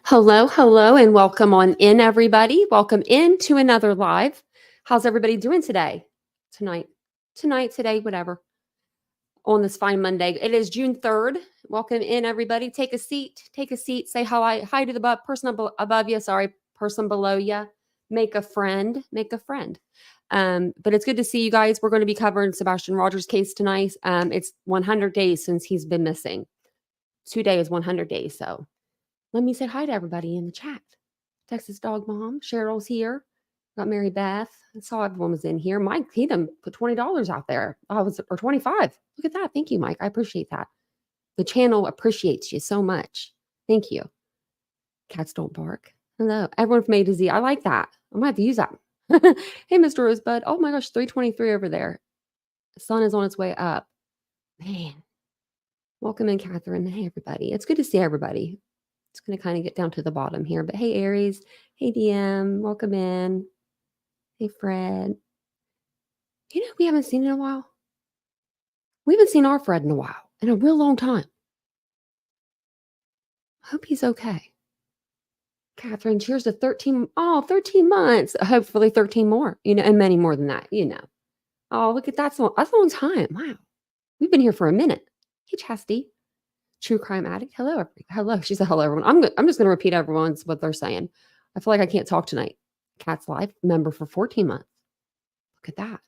Hello, hello, and welcome on in, everybody. Welcome into another live. How's everybody doing today? Today, whatever. On this fine Monday. It is June 3rd. Welcome in, everybody. Take a seat. Say hi to the person above you. Sorry, person below you. Make a friend. But it's good to see you guys. We're going to be covering Sebastian Rogers' case tonight. It's 100 days since he's been missing. Today is 100 days, so let me say hi to everybody in the chat. Texas Dog Mom, Cheryl's here. Got Mary Beth. I saw everyone was in here. Mike, he done put $20 out there. Or 25. Look at that. Thank you, Mike. I appreciate that. The channel appreciates you so much. Thank you. Cats don't bark. Hello. Everyone from A to Z. I like that. I might have to use that. Hey, Mr. Rosebud. Oh my gosh, 323 over there. The sun is on its way up. Man. Welcome in, Catherine. Hey, everybody. It's good to see everybody. It's going to kind of get down to the bottom here. But hey, Aries. Hey, DM. Welcome in. Hey, Fred. You know, we haven't seen in a while. We haven't seen our Fred in a while. In a real long time. Hope he's okay. Catherine, cheers to 13 months. Hopefully 13 more. And many more than that, Oh, look at that. That's a long time. Wow. We've been here for a minute. Hey, Chastity. True crime addict. Hello. She said hello, everyone. I'm just going to repeat everyone's what they're saying. I feel like I can't talk tonight. Cat's Live member for 14 months. Look at that.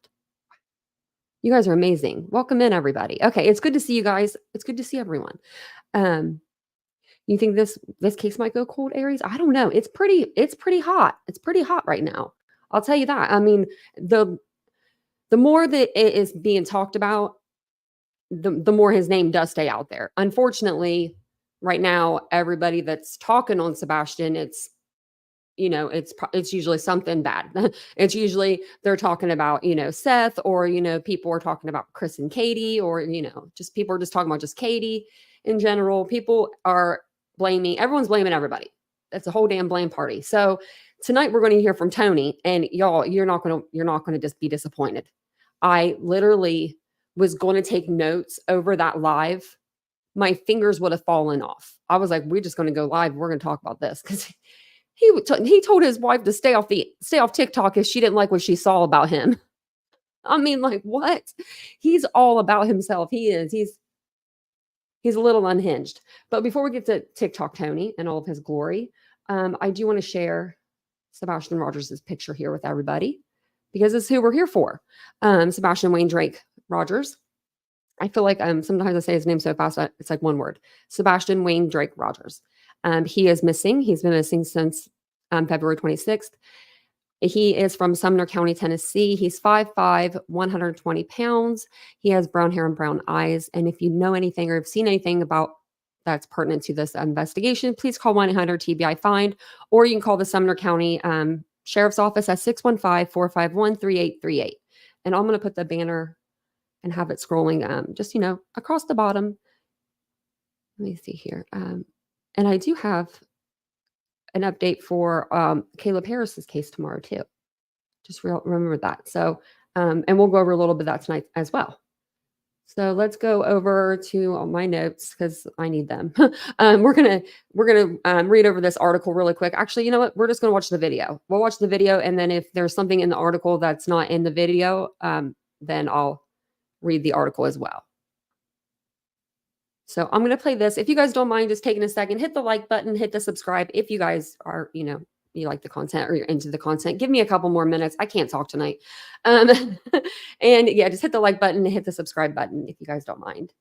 You guys are amazing. Welcome in, everybody. Okay, it's good to see you guys. It's good to see everyone. You think this case might go cold, Aries? I don't know. It's pretty hot. It's pretty hot right now. I'll tell you that. I mean, the more that it is being talked about, the more his name does stay out there. Unfortunately, right now, everybody that's talking on Sebastian, it's usually something bad. It's usually they're talking about, Seth, or, people are talking about Chris and Katie, or, just people are just talking about just Katie in general. Everyone's blaming everybody. That's a whole damn blame party. So tonight we're going to hear from Tony, and y'all, you're not going to just be disappointed. I literally was going to take notes over that live. My fingers would have fallen off. I was like, we're just going to go live. We're going to talk about this because he told his wife to stay off TikTok if she didn't like what she saw about him. I mean, like, what? He's all about himself. He is. He's a little unhinged. But before we get to TikTok Tony and all of his glory, I do want to share Sebastian Rogers' picture here with everybody because it's who we're here for. Sebastian Wayne Drake Rogers. I feel like sometimes I say his name so fast, it's like one word. Sebastian Wayne Drake Rogers. He is missing. He's been missing since February 26th. He is from Sumner County, Tennessee. He's 5'5", 120 pounds. He has brown hair and brown eyes. And if you know anything or have seen anything about that's pertinent to this investigation, please call 1-800-TBI-FIND, or you can call the Sumner County Sheriff's Office at 615-451-3838. And I'm going to put the banner and have it scrolling just, across the bottom. Let me see here. And I do have an update for Caleb Harris's case tomorrow too. Just remember that. So, and we'll go over a little bit of that tonight as well. So let's go over to all my notes because I need them. We're gonna read over this article really quick. Actually, you know what? We're just gonna watch the video. We'll watch the video, and then if there's something in the article that's not in the video, then I'll read the article as well. So I'm going to play this. If you guys don't mind just taking a second, hit the like button, hit the subscribe. If you guys are, you like the content or you're into the content, give me a couple more minutes. I can't talk tonight. And yeah, just hit the like button and hit the subscribe button if you guys don't mind.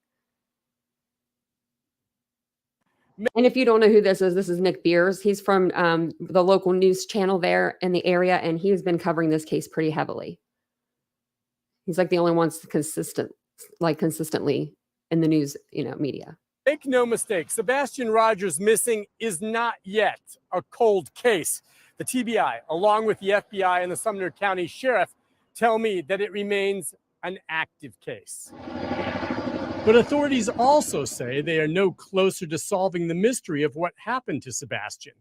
And if you don't know who this is Nick Beers. He's from the local news channel there in the area, and he's been covering this case pretty heavily. He's like the only one consistently in the news, media. Make no mistake, Sebastian Rogers missing is not yet a cold case. The TBI, along with the FBI and the Sumner County Sheriff, tell me that it remains an active case. But authorities also say they are no closer to solving the mystery of what happened to Sebastian.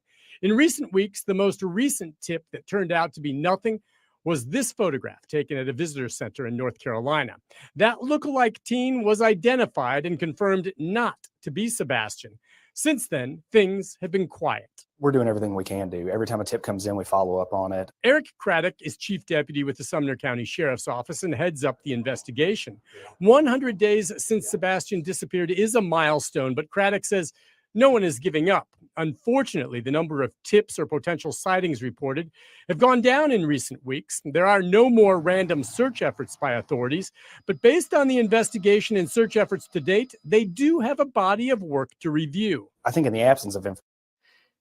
In recent weeks, the most recent tip that turned out to be nothing was this photograph taken at a visitor center in North Carolina. That lookalike teen was identified and confirmed not to be Sebastian. Since then, things have been quiet. we're doing everything we can do. Every time a tip comes in, we follow up on it. Eric Craddock is chief deputy with the Sumner County Sheriff's Office and heads up the investigation. 100 days since Sebastian disappeared is a milestone, but Craddock says no one is giving up. Unfortunately, the number of tips or potential sightings reported have gone down in recent weeks. There are no more random search efforts by authorities, but based on the investigation and search efforts to date, they do have a body of work to review. I think in the absence of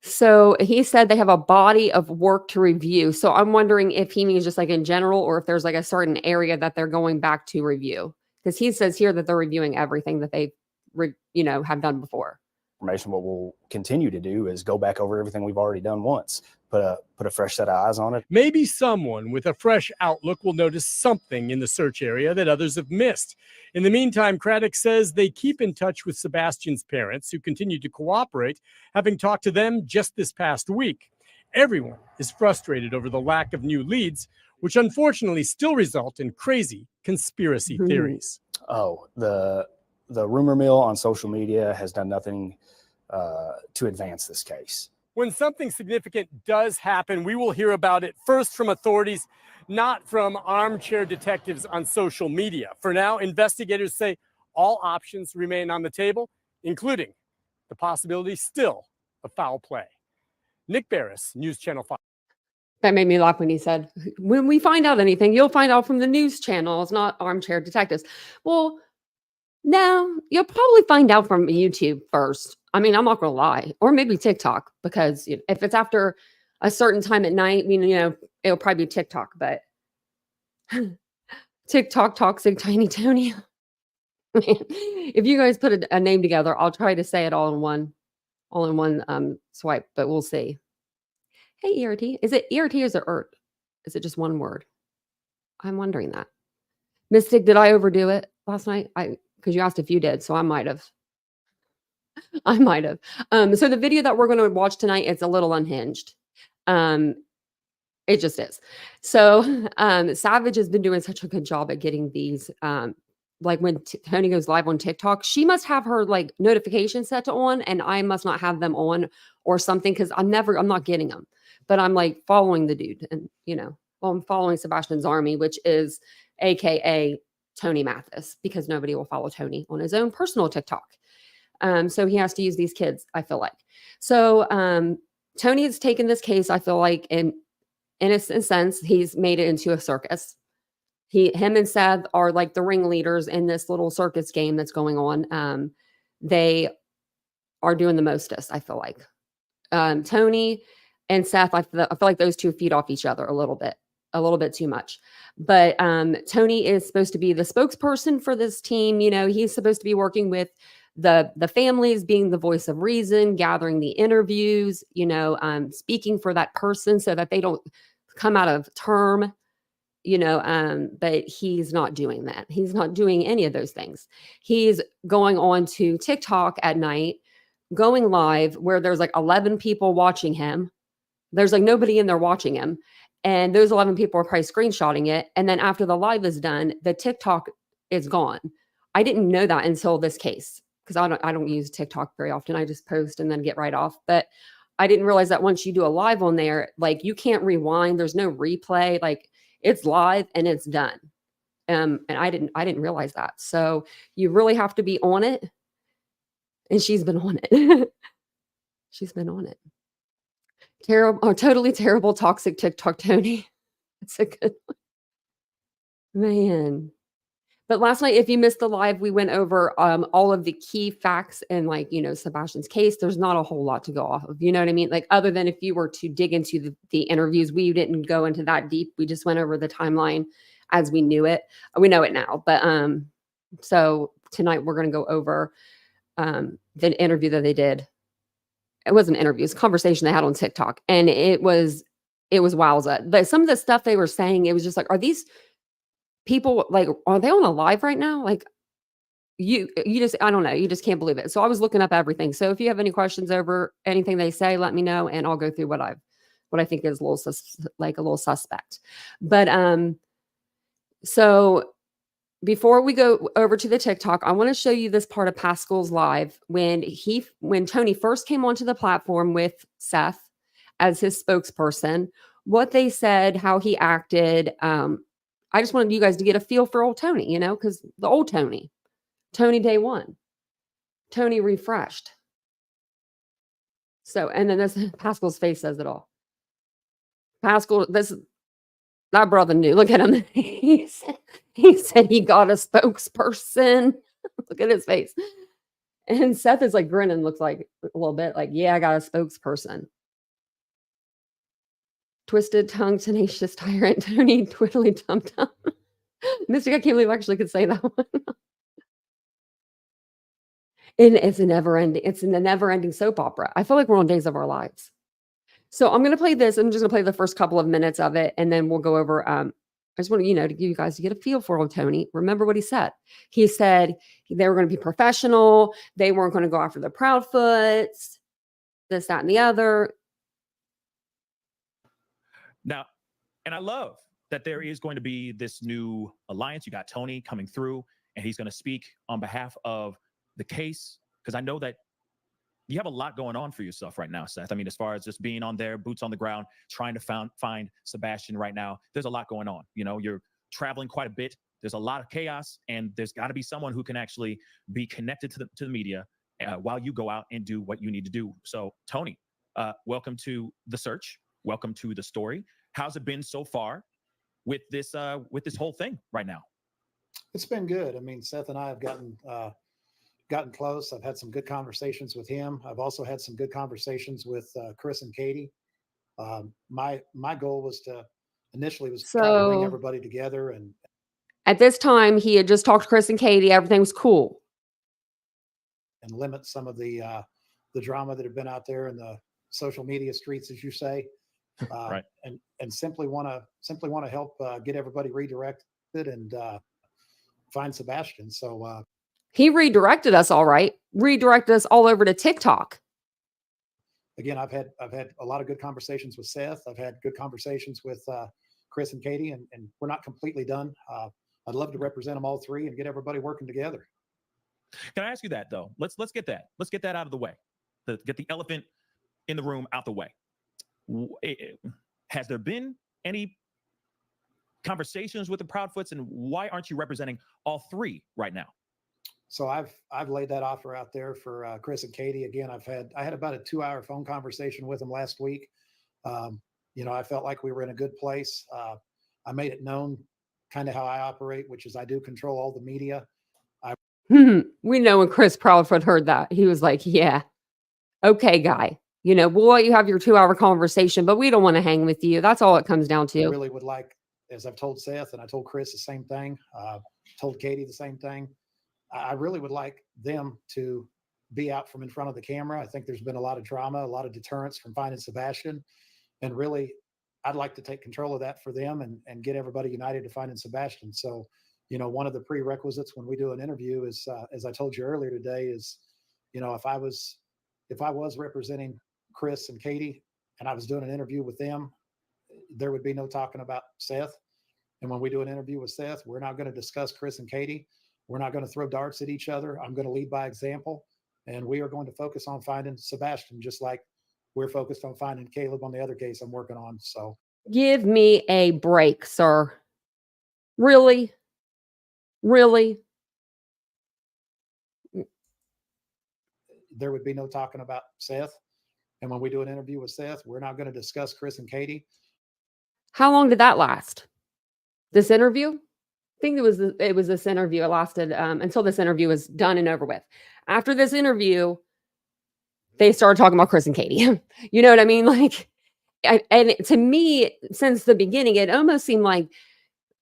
So he said they have a body of work to review. So I'm wondering if he means just like in general, or if there's like a certain area that they're going back to review. Because he says here that they're reviewing everything that they, have done before. information, what we'll continue to do is go back over everything we've already done once, put a fresh set of eyes on it. Maybe someone with a fresh outlook will notice something in the search area that others have missed. In the meantime, Craddock says they keep in touch with Sebastian's parents, who continue to cooperate, having talked to them just this past week. Everyone is frustrated over the lack of new leads, which unfortunately still result in crazy conspiracy theories. Oh, the rumor mill on social media has done nothing to advance this case. When something significant does happen, we will hear about it first from authorities, not from armchair detectives on social media. For now, investigators say all options remain on the table, including the possibility still of foul play. Nick Barris, News Channel 5. That made me laugh when he said, when we find out anything, you'll find out from the news channels, not armchair detectives. Well, no, you'll probably find out from YouTube first. I mean, I'm not going to lie. Or maybe TikTok, because if it's after a certain time at night, it'll probably be TikTok. But TikTok toxic Tiny Tony. Man, if you guys put a name together, I'll try to say it all in one swipe, but we'll see. Hey, ERT. Is it ERT or is it ERT? Is it just one word? I'm wondering that. Mystic, did I overdo it last night? Because you asked if you did, so I might have. So the video that we're going to watch tonight is a little unhinged. It just is. So Savage has been doing such a good job at getting these. Like when Tony goes live on TikTok, she must have her like notifications set to on, and I must not have them on or something, because I'm not getting them. But I'm like following the dude, and I'm following Sebastian's army, which is AKA Tony Mathis, because nobody will follow Tony on his own personal TikTok. So he has to use these kids, I feel like. So Tony has taken this case, I feel like, in a sense, he's made it into a circus. Him and Seth are like the ringleaders in this little circus game that's going on. They are doing the mostest, I feel like. Tony and Seth, I feel like those two feed off each other a little bit too much. But Tony is supposed to be the spokesperson for this team. He's supposed to be working with the families, being the voice of reason, gathering the interviews, speaking for that person so that they don't come out of term, but he's not doing that. He's not doing any of those things. He's going on to TikTok at night, going live where there's like 11 people watching him. There's like nobody in there watching him. And those 11 people are probably screenshotting it. And then after the live is done, the TikTok is gone. I didn't know that until this case, because I don't use TikTok very often. I just post and then get right off. But I didn't realize that once you do a live on there, like you can't rewind. There's no replay. Like it's live and it's done. And I didn't realize that. So you really have to be on it. And she's been on it. She's been on it. Totally terrible, toxic TikTok Tony. That's a good one. Man. But last night, if you missed the live, we went over all of the key facts and Sebastian's case. There's not a whole lot to go off of. You know what I mean? Like other than if you were to dig into the interviews, we didn't go into that deep. We just went over the timeline as we knew it. We know it now. But so tonight we're going to go over the interview that they did. It wasn't an interview, it was a conversation they had on TikTok. And it was wowza. But some of the stuff they were saying, it was just like, are these people like, are they on a live right now? Like you just, I don't know. You just can't believe it. So I was looking up everything. So if you have any questions over anything they say, let me know and I'll go through what I think is a little suspect. But so before we go over to the TikTok, I want to show you this part of Pascal's live when Tony first came onto the platform with Seth as his spokesperson, what they said, how he acted. I just wanted you guys to get a feel for old Tony, you know, because the old Tony day one, Tony refreshed. So, and then this Pascal's face says it all. Pascal, that brother knew. Look at him. He said he got a spokesperson. Look at his face. And Seth is like grinning, looks like a little bit like, yeah, I got a spokesperson. Twisted tongue, tenacious tyrant, Tony, twiddly tum tum. Mystic, I can't believe I actually could say that one. And it's a never ending soap opera. I feel like we're on Days of Our Lives. So I'm going to play this. I'm just going to play the first couple of minutes of it, and then we'll go over. I just want to, to give you guys to get a feel for old Tony. Remember what he said. He said they were going to be professional. They weren't going to go after the Proudfoots, this, that, and the other. Now, and I love that there is going to be this new alliance. You got Tony coming through, and he's going to speak on behalf of the case, because I know that you have a lot going on for yourself right now, Seth. I mean, as far as just being on there, boots on the ground, trying to find Sebastian right now, there's a lot going on. You know, you're traveling quite a bit. There's a lot of chaos, and there's got to be someone who can actually be connected to the media while you go out and do what you need to do. So, Tony, welcome to the search. Welcome to the story. How's it been so far with this whole thing right now? It's been good. I mean, Seth and I have gotten close. I've had some good conversations with him. I've also had some good conversations with Chris and Katie. My goal was to initially try to bring everybody together. And at this time, he had just talked to Chris and Katie. Everything was cool. And limit some of the drama that had been out there in the social media streets, as you say. Right. And simply want to help get everybody redirected and find Sebastian. So he redirected us all right. Redirected us all over to TikTok. Again, I've had a lot of good conversations with Seth. I've had good conversations with Chris and Katie, and we're not completely done. I'd love to represent them all three and get everybody working together. Can I ask you that though? Let's get that out of the way. Get the elephant in the room out the way. Has there been any conversations with the Proudfoots, and why aren't you representing all three right now? So I've laid that offer out there for Chris and Katie. Again, I had about a 2-hour phone conversation with them last week. I felt like we were in a good place. I made it known kind of how I operate, which is I do control all the media. We know when Chris Proudfoot heard that, he was like, yeah, okay, guy. We'll let you have your 2-hour conversation, but we don't want to hang with you. That's all it comes down to. I really would like, as I've told Seth and I told Chris the same thing, told Katie the same thing. I really would like them to be out from in front of the camera. I think there's been a lot of drama, a lot of deterrence from finding Sebastian. And really, I'd like to take control of that for them and get everybody united to finding Sebastian. So, one of the prerequisites when we do an interview is, as I told you earlier today, is, if I was representing Chris and Katie and I was doing an interview with them, there would be no talking about Seth. And when we do an interview with Seth, we're not going to discuss Chris and Katie. We're not going to throw darts at each other. I'm going to lead by example, and we are going to focus on finding Sebastian, just like we're focused on finding Caleb on the other case I'm working on. So give me a break, sir. Really? There would be no talking about Seth. And when we do an interview with Seth, we're not going to discuss Chris and Katie. How long did that last? This interview? I think it was this interview. It lasted until this interview was done and over with. After this interview, they started talking about Chris and Katie. You know what I mean? Like, and to me, since the beginning, it almost seemed like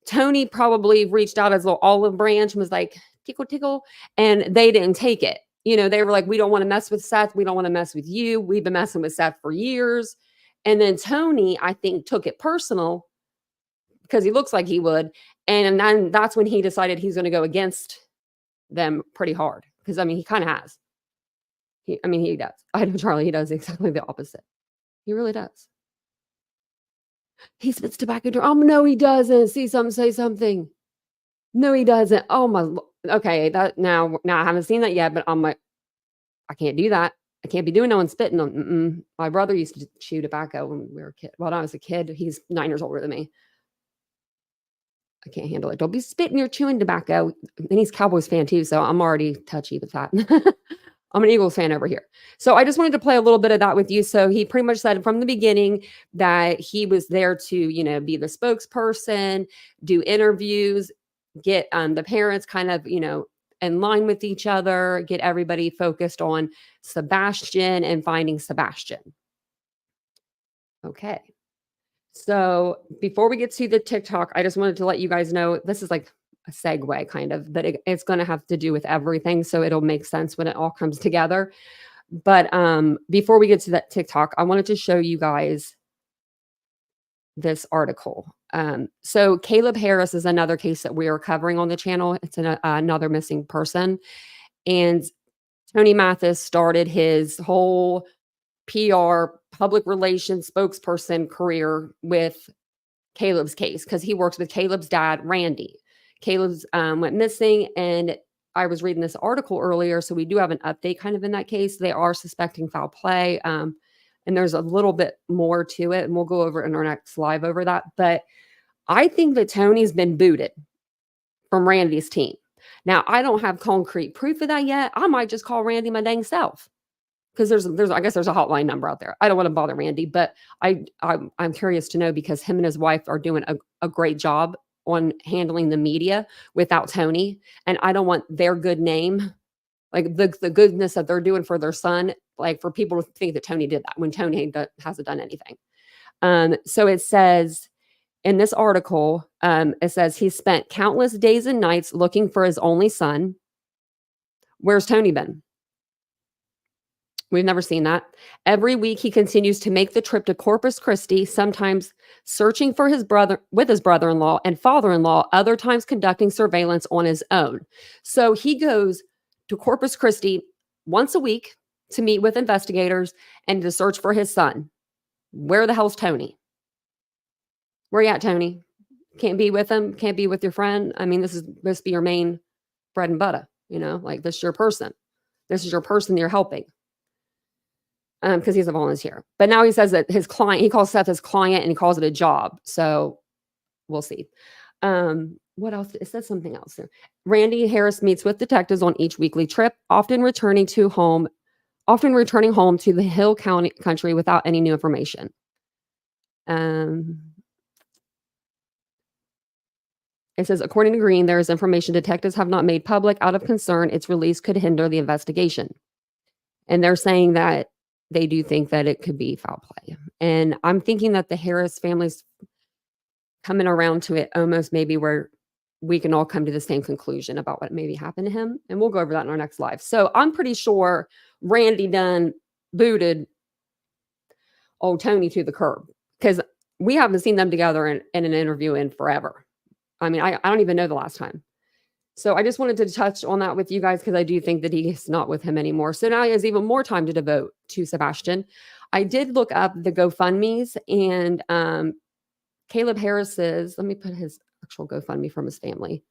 Tony probably reached out as a little olive branch and was like, tickle, tickle. And they didn't take it. They were like, we don't want to mess with Seth. We don't want to mess with you. We've been messing with Seth for years. And then Tony, I think, took it personal because he looks like he would. And then that's when he decided he's going to go against them pretty hard. Because, he kind of has. He does. I know Charlie, he does exactly the opposite. He really does. He spits tobacco. Oh, no, he doesn't. See something, say something. No, he doesn't. Oh, my. Okay, now I haven't seen that yet, but I'm like, I can't do that. I can't be doing no one spitting on. My brother used to chew tobacco when we were a kid. Well, when I was a kid, he's 9 years older than me. I can't handle it. Don't be spitting or chewing tobacco. And he's a Cowboys fan too, so I'm already touchy with that. I'm an Eagles fan over here. So I just wanted to play a little bit of that with you. So he pretty much said from the beginning that he was there to, you know, be the spokesperson, do interviews, get the parents kind of, you know, in line with each other, get everybody focused on Sebastian and finding Sebastian. Okay. So before we get to the TikTok, I just wanted to let you guys know, this is like a segue kind of, but it's going to have to do with everything. So it'll make sense when it all comes together. But before we get to that TikTok, I wanted to show you guys this article. So Caleb Harris is another case that we are covering on the channel. It's another missing person. And Tony Mathis started his whole PR, public relations spokesperson career with Caleb's case because he works with Caleb's dad, Randy. Caleb's went missing, and I was reading this article earlier, so we do have an update kind of in that case. They are suspecting foul play, and there's a little bit more to it, and we'll go over it in our next live over that. But I think that Tony's been booted from Randy's team. Now, I don't have concrete proof of that yet. I might just call Randy my dang self. Because I guess there's a hotline number out there. I don't want to bother Randy, but I'm curious to know because him and his wife are doing a great job on handling the media without Tony. And I don't want their good name, like the goodness that they're doing for their son, like for people to think that Tony did that when Tony hasn't done anything. So it says in this article, it says he spent countless days and nights looking for his only son. Where's Tony been? We've never seen that. Every week, he continues to make the trip to Corpus Christi, sometimes searching for his brother with his brother-in-law and father-in-law, other times conducting surveillance on his own. So he goes to Corpus Christi once a week to meet with investigators and to search for his son. Where the hell's Tony? Where you at, Tony? Can't be with him? Can't be with your friend? I mean, this is supposed to be your main bread and butter, you know? Like, this is your person. This is your person you're helping. Because he's a volunteer. But now he says that his client, he calls Seth his client and he calls it a job. So we'll see. What else? It says something else there. Randy Harris meets with detectives on each weekly trip, often returning home to the Hill County country without any new information. It says, according to Green, there is information detectives have not made public out of concern its release could hinder the investigation. And they're saying that they do think that it could be foul play. And I'm thinking that the Harris family's coming around to it almost maybe where we can all come to the same conclusion about what maybe happened to him. And we'll go over that in our next live. So I'm pretty sure Randy done booted old Tony to the curb because we haven't seen them together in an interview in forever. I mean, I don't even know the last time. So I just wanted to touch on that with you guys because I do think that he's not with him anymore. So now he has even more time to devote to Sebastian. I did look up the GoFundMes and Caleb Harris's, let me put his actual GoFundMe from his family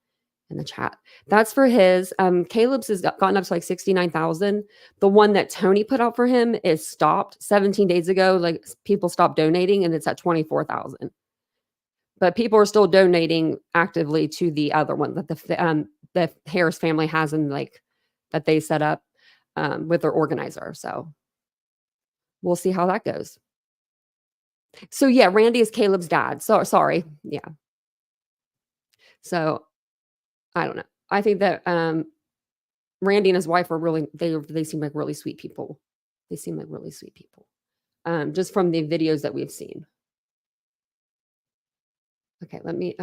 in the chat. That's for his. Caleb's has gotten up to like 69,000. The one that Tony put out for him is stopped 17 days ago. Like people stopped donating and it's at 24,000. But people are still donating actively to the other one that the Harris family has in like that they set up with their organizer. So we'll see how that goes. So yeah, Randy is Caleb's dad. So sorry. Yeah. So I don't know. I think that Randy and his wife are really, they seem like really sweet people. They seem like really sweet people. Just from the videos that we've seen. Okay, let me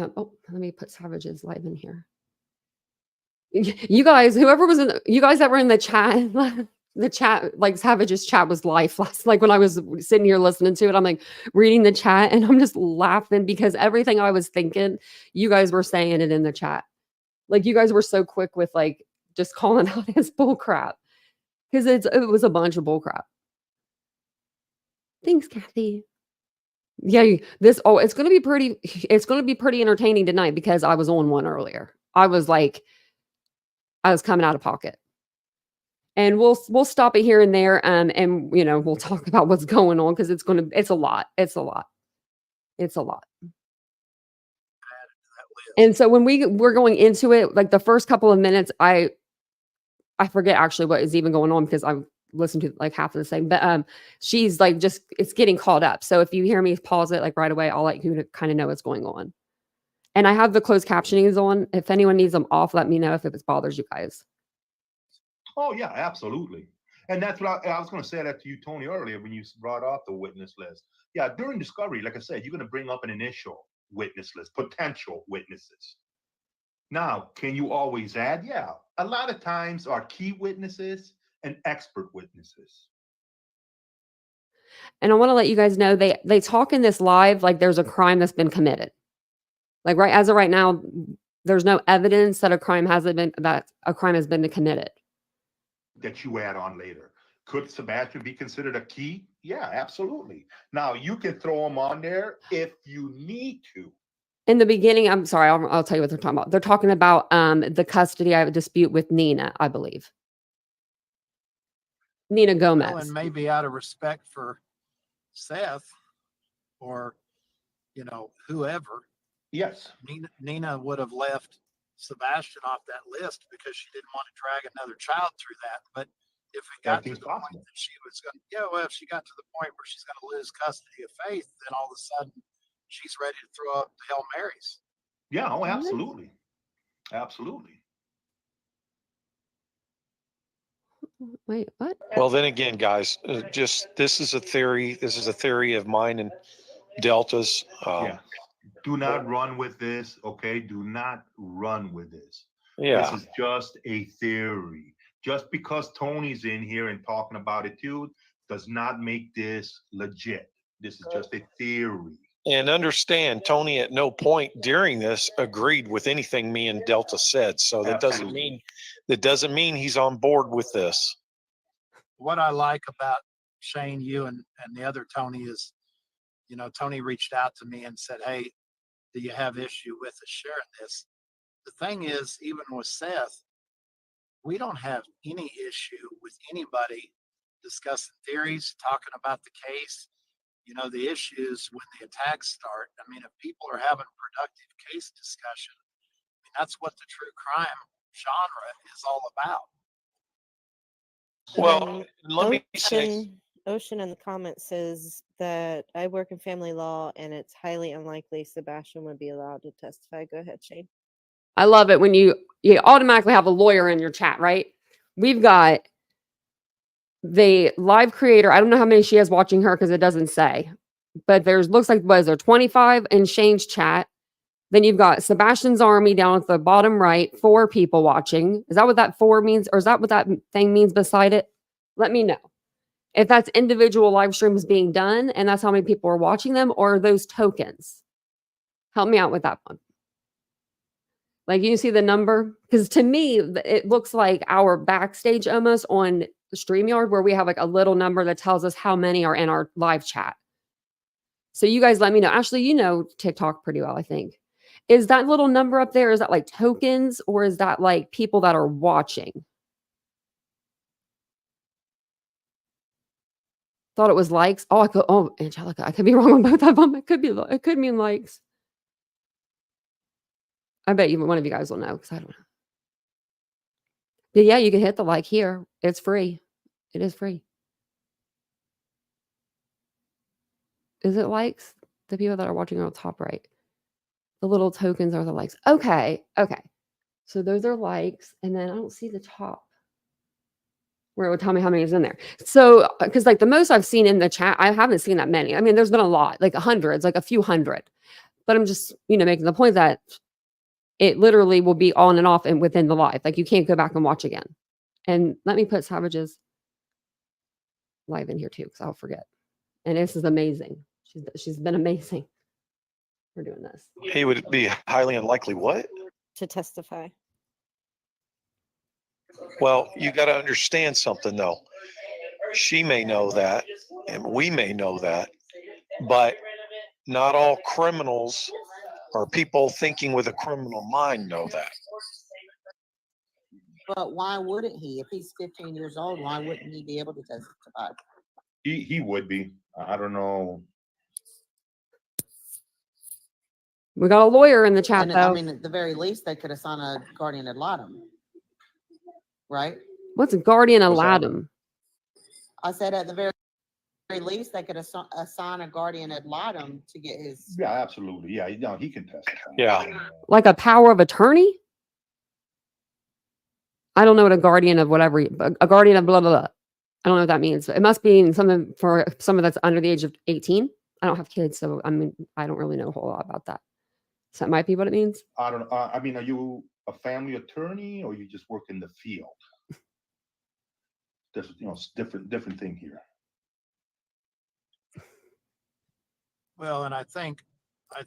put Savage's live in here. You guys, whoever was you guys that were in the chat, like Savage's chat was lifeless. Like when I was sitting here listening to it, I'm like reading the chat and I'm just laughing because everything I was thinking, you guys were saying it in the chat. Like you guys were so quick with like just calling out his bull crap because it was a bunch of bull crap. Thanks, Kathy. Yeah, it's going to be pretty entertaining tonight because I was on one earlier. I was coming out of pocket. And we'll stop it here and there, and we'll talk about what's going on because it's a lot. It's a lot. It's a lot. And so when we're going into it, like the first couple of minutes, I forget actually what is even going on because I've listened to like half of the thing. But she's like it's getting caught up. So if you hear me pause it like right away, I'll let you kind of know what's going on. And I have the closed captionings on. If anyone needs them off, let me know if it bothers you guys. Oh yeah, absolutely. And that's what I was going to say that to you, Tony, earlier when you brought up the witness list. Yeah, during discovery, like I said, you're going to bring up an initial witness list, potential witnesses. Now, can you always add? Yeah, a lot of times are key witnesses and expert witnesses. And I want to let you guys know they talk in this live like there's a crime that's been committed. Like as of right now, there's no evidence that a crime has been committed. That you add on later. Could Sebastian be considered a key? Yeah, absolutely. Now you can throw him on there if you need to. In the beginning, I'm sorry, I'll tell you what they're talking about. They're talking about the custody dispute with Nina, I believe. Nina Gomez. Well, and maybe out of respect for Seth or, whoever. Yes. Nina would have left Sebastian off that list because she didn't want to drag another child through that. But if it got to the point that she was going to, if she got to the point where she's going to lose custody of Faith, then all of a sudden she's ready to throw up the Hail Marys. Yeah, oh, absolutely. Absolutely. Wait, what? Well, then again, guys, this is a theory. This is a theory of mine and Delta's. Yeah. Do not run with this, okay? Do not run with this. Yeah. This is just a theory. Just because Tony's in here and talking about it too does not make this legit. This is just a theory. And understand, Tony at no point during this agreed with anything me and Delta said. So that doesn't mean he's on board with this. What I like about Shane, you and the other Tony is, Tony reached out to me and said, hey, do you have issue with us sharing this? The thing is, even with Seth, we don't have any issue with anybody discussing theories, talking about the case. The issues when the attacks start. I mean, if people are having productive case discussion, that's what the true crime genre is all about. Well, let me say. Ocean in the comments says that I work in family law and it's highly unlikely Sebastian would be allowed to testify. Go ahead, Shane. I love it when you automatically have a lawyer in your chat, right? We've got the live creator. I don't know how many she has watching her because it doesn't say, but looks like, what is there, 25 in Shane's chat. Then you've got Sebastian's army down at the bottom right, 4 people watching. Is that what that 4 means? Or is that what that thing means beside it? Let me know. If that's individual live streams being done and that's how many people are watching them, or those tokens. Help me out with that one. Like, you see the number? Because to me, it looks like our backstage almost on StreamYard where we have like a little number that tells us how many are in our live chat. So you guys let me know. Ashley, you know TikTok pretty well, I think. Is that little number up there, is that like tokens or is that like people that are watching? Thought it was likes. Oh, Angelica, I could be wrong on both of them. It could mean likes. I bet even one of you guys will know because I don't know. But yeah, you can hit the like here. It's free. It is free. Is it likes? The people that are watching are on top right. The little tokens are the likes. Okay. So those are likes. And then I don't see the top where it would tell me how many is in there. So, because like the most I've seen in the chat, I haven't seen that many. I mean, there's been a lot, like hundreds, like a few hundred. But I'm just, making the point that it literally will be on and off and within the live. Like you can't go back and watch again. And let me put Savage's live in here too, because I'll forget. And this is amazing. She's been amazing for doing this. He would be highly unlikely what? To testify. Well, you got to understand something though. She may know that, and we may know that, but not all criminals or people thinking with a criminal mind know that. But why wouldn't he? If he's 15 years old, why wouldn't he be able to testify? He would be. I don't know. We got a lawyer in the chat, And though. I mean, at the very least, they could assign a guardian ad litem, right? What's a guardian ad What's that? litem? I said at the very least, they could assign a guardian ad litem to get his. Yeah, absolutely. Yeah, no, he can testify. Yeah. Like a power of attorney? I don't know what a guardian of whatever, a guardian of blah, blah, blah. I don't know what that means. It must be something for someone that's under the age of 18. I don't have kids, so I mean, I don't really know a whole lot about that. So that might be what it means. I don't know. I mean, are you a family attorney or you just work in the field? There's, it's different thing here. Well, and I think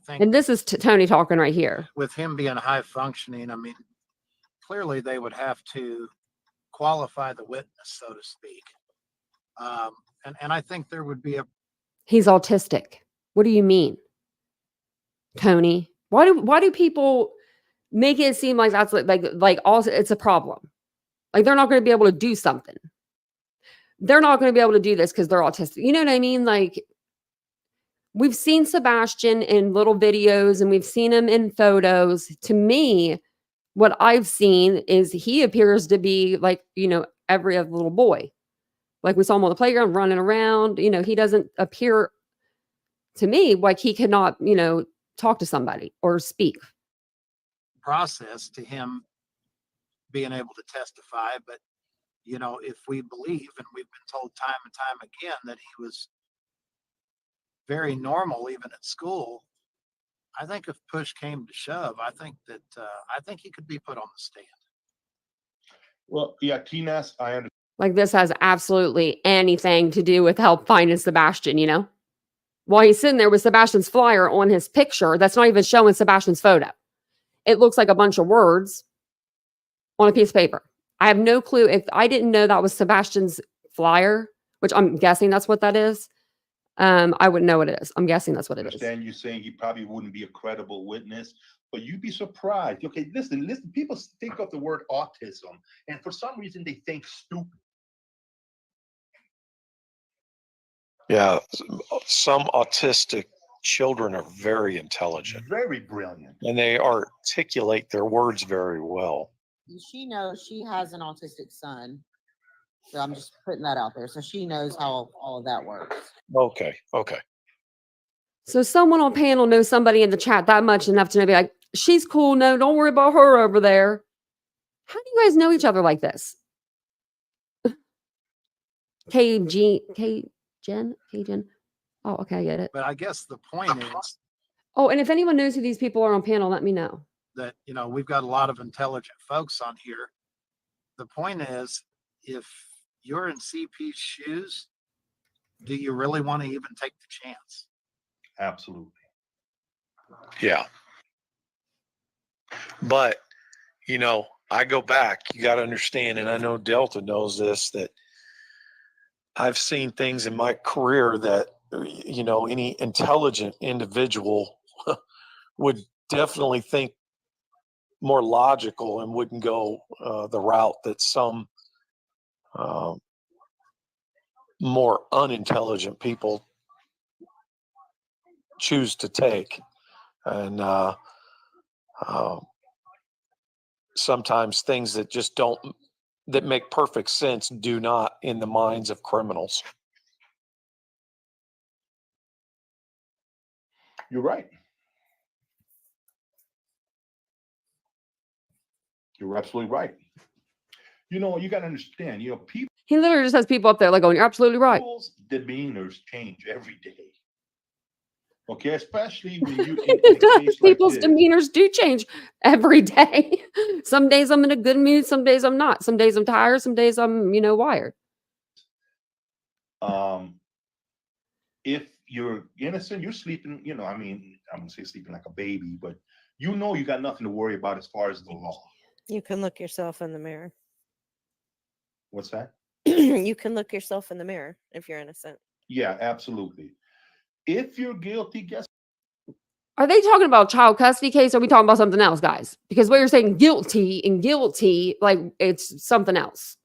And this is Tony talking right here. with him being high functioning, I mean, clearly they would have to qualify the witness, so to speak. And I think there would be a He's autistic. What do you mean, Tony? Why do people make it seem like that's like also it's a problem? Like they're not going to be able to do something. They're not going to be able to do this because they're autistic. You know what I mean? Like we've seen Sebastian in little videos and we've seen him in photos. To me, what I've seen is he appears to be like, every other little boy. Like we saw him on the playground running around. He doesn't appear to me like he cannot, talk to somebody or speak. process to him being able to testify. But, if we believe, and we've been told time and time again, that he was very normal even at school, I think if push came to shove, I think he could be put on the stand. Well, yeah, TNAS, I understand. Like this has absolutely anything to do with help finding Sebastian, While he's sitting there with Sebastian's flyer on his picture, that's not even showing Sebastian's photo. It looks like a bunch of words on a piece of paper. I have no clue. If I didn't know that was Sebastian's flyer, which I'm guessing that's what that is, I wouldn't know what it is. I'm guessing that's what I it is. understand you saying he probably wouldn't be a credible witness, but you'd be surprised. Okay, listen. People think of the word autism, and for some reason they think stupid. Yeah. Some autistic children are very intelligent Very brilliant. and they articulate their words very well. She knows she has an autistic son. So I'm just putting that out there. So she knows how all of that works. Okay. Okay. So someone on panel knows somebody in the chat that much enough to be like, she's cool. No, don't worry about her over there. How do you guys know each other like this? Jen. Oh, okay, I get it. But I guess the point is Oh, and if anyone knows who these people are on panel, let me know. that, we've got a lot of intelligent folks on here. The point is, if you're in CP's shoes, do you really want to even take the chance? Absolutely. Yeah. But, I go back, you got to understand, and I know Delta knows this, that I've seen things in my career that, any intelligent individual would definitely think more logical and wouldn't go the route that some more unintelligent people choose to take. And sometimes things that just that make perfect sense do not in the minds of criminals. You're right. You're absolutely right. You got to understand, people. He literally just has people up there like going, you're absolutely right. People's demeanors change every day. Okay, especially when you in a case like People's this. demeanors do change every day. Some days I'm in a good mood, some days I'm not. Some days I'm tired, some days I'm, wired. If you're innocent, you're sleeping, I'm gonna say sleeping like a baby, but you got nothing to worry about as far as the law. You can look yourself in the mirror. What's that? You can look yourself in the mirror if you're innocent. Yeah, absolutely. If you're guilty, guess Are they talking about child custody case? Or are we talking about something else, guys? Because what you're saying guilty and guilty, like it's something else.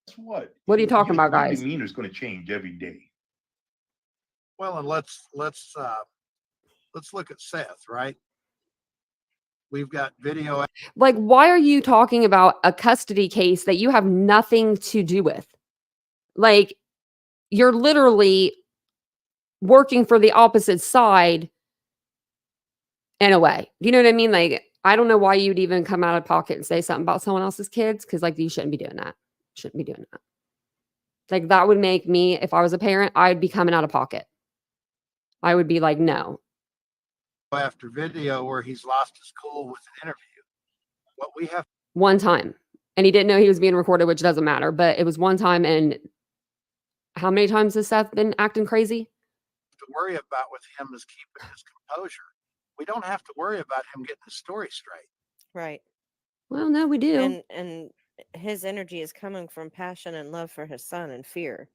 Guess what? What are you talking His about, whole guys? demeanor is going to change every day. Well, and let's look at Seth, right? We've got video. Like, why are you talking about a custody case that you have nothing to do with? Like, you're literally working for the opposite side in a way. Do you know what I mean? Like, I don't know why you'd even come out of pocket and say something about someone else's kids, because like you shouldn't be doing that. Shouldn't be doing that. Like, that would make me, if I was a parent, I'd be coming out of pocket. I would be like, no. After video where he's lost his cool with an interview. What we have One time. And he didn't know he was being recorded, which doesn't matter. But it was one time. And how many times has Seth been acting crazy? to worry about with him is keeping his composure. We don't have to worry about him getting his story straight. Right. Well, no, we do. And his energy is coming from passion and love for his son and fear.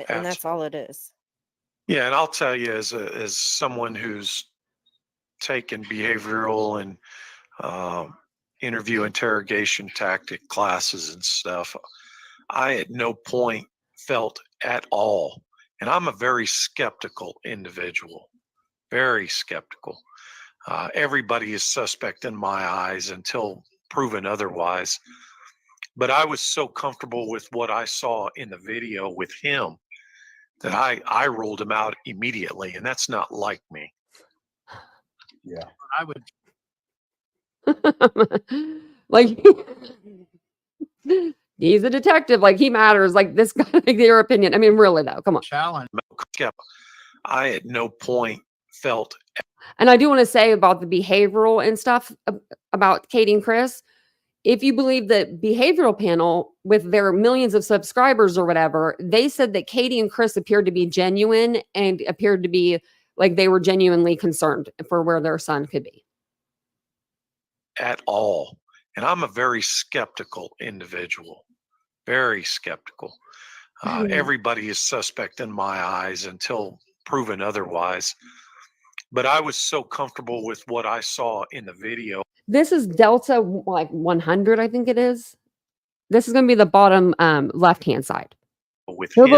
And that's all it is. Yeah, and I'll tell you, as someone who's taken behavioral and interview interrogation tactic classes and stuff, I at no point felt at all, and I'm a very skeptical individual, very skeptical. Everybody is suspect in my eyes until proven otherwise. But I was so comfortable with what I saw in the video with him that I ruled him out immediately, and that's not like me. Yeah. I would Like, he's a detective. Like, he matters. Like, this guy, like, your opinion. I mean, really, though. Come on. challenge. I at no point felt. And I do want to say about the behavioral and stuff about Katie and Chris. If you believe the behavioral panel with their millions of subscribers or whatever, they said that Katie and Chris appeared to be genuine and appeared to be like they were genuinely concerned for where their son could be. At all. And I'm a very skeptical individual, very skeptical. Everybody is suspect in my eyes until proven otherwise. But I was so comfortable with what I saw in the video. This is Delta like 100, I think it is. This is going to be the bottom left-hand side. With The him,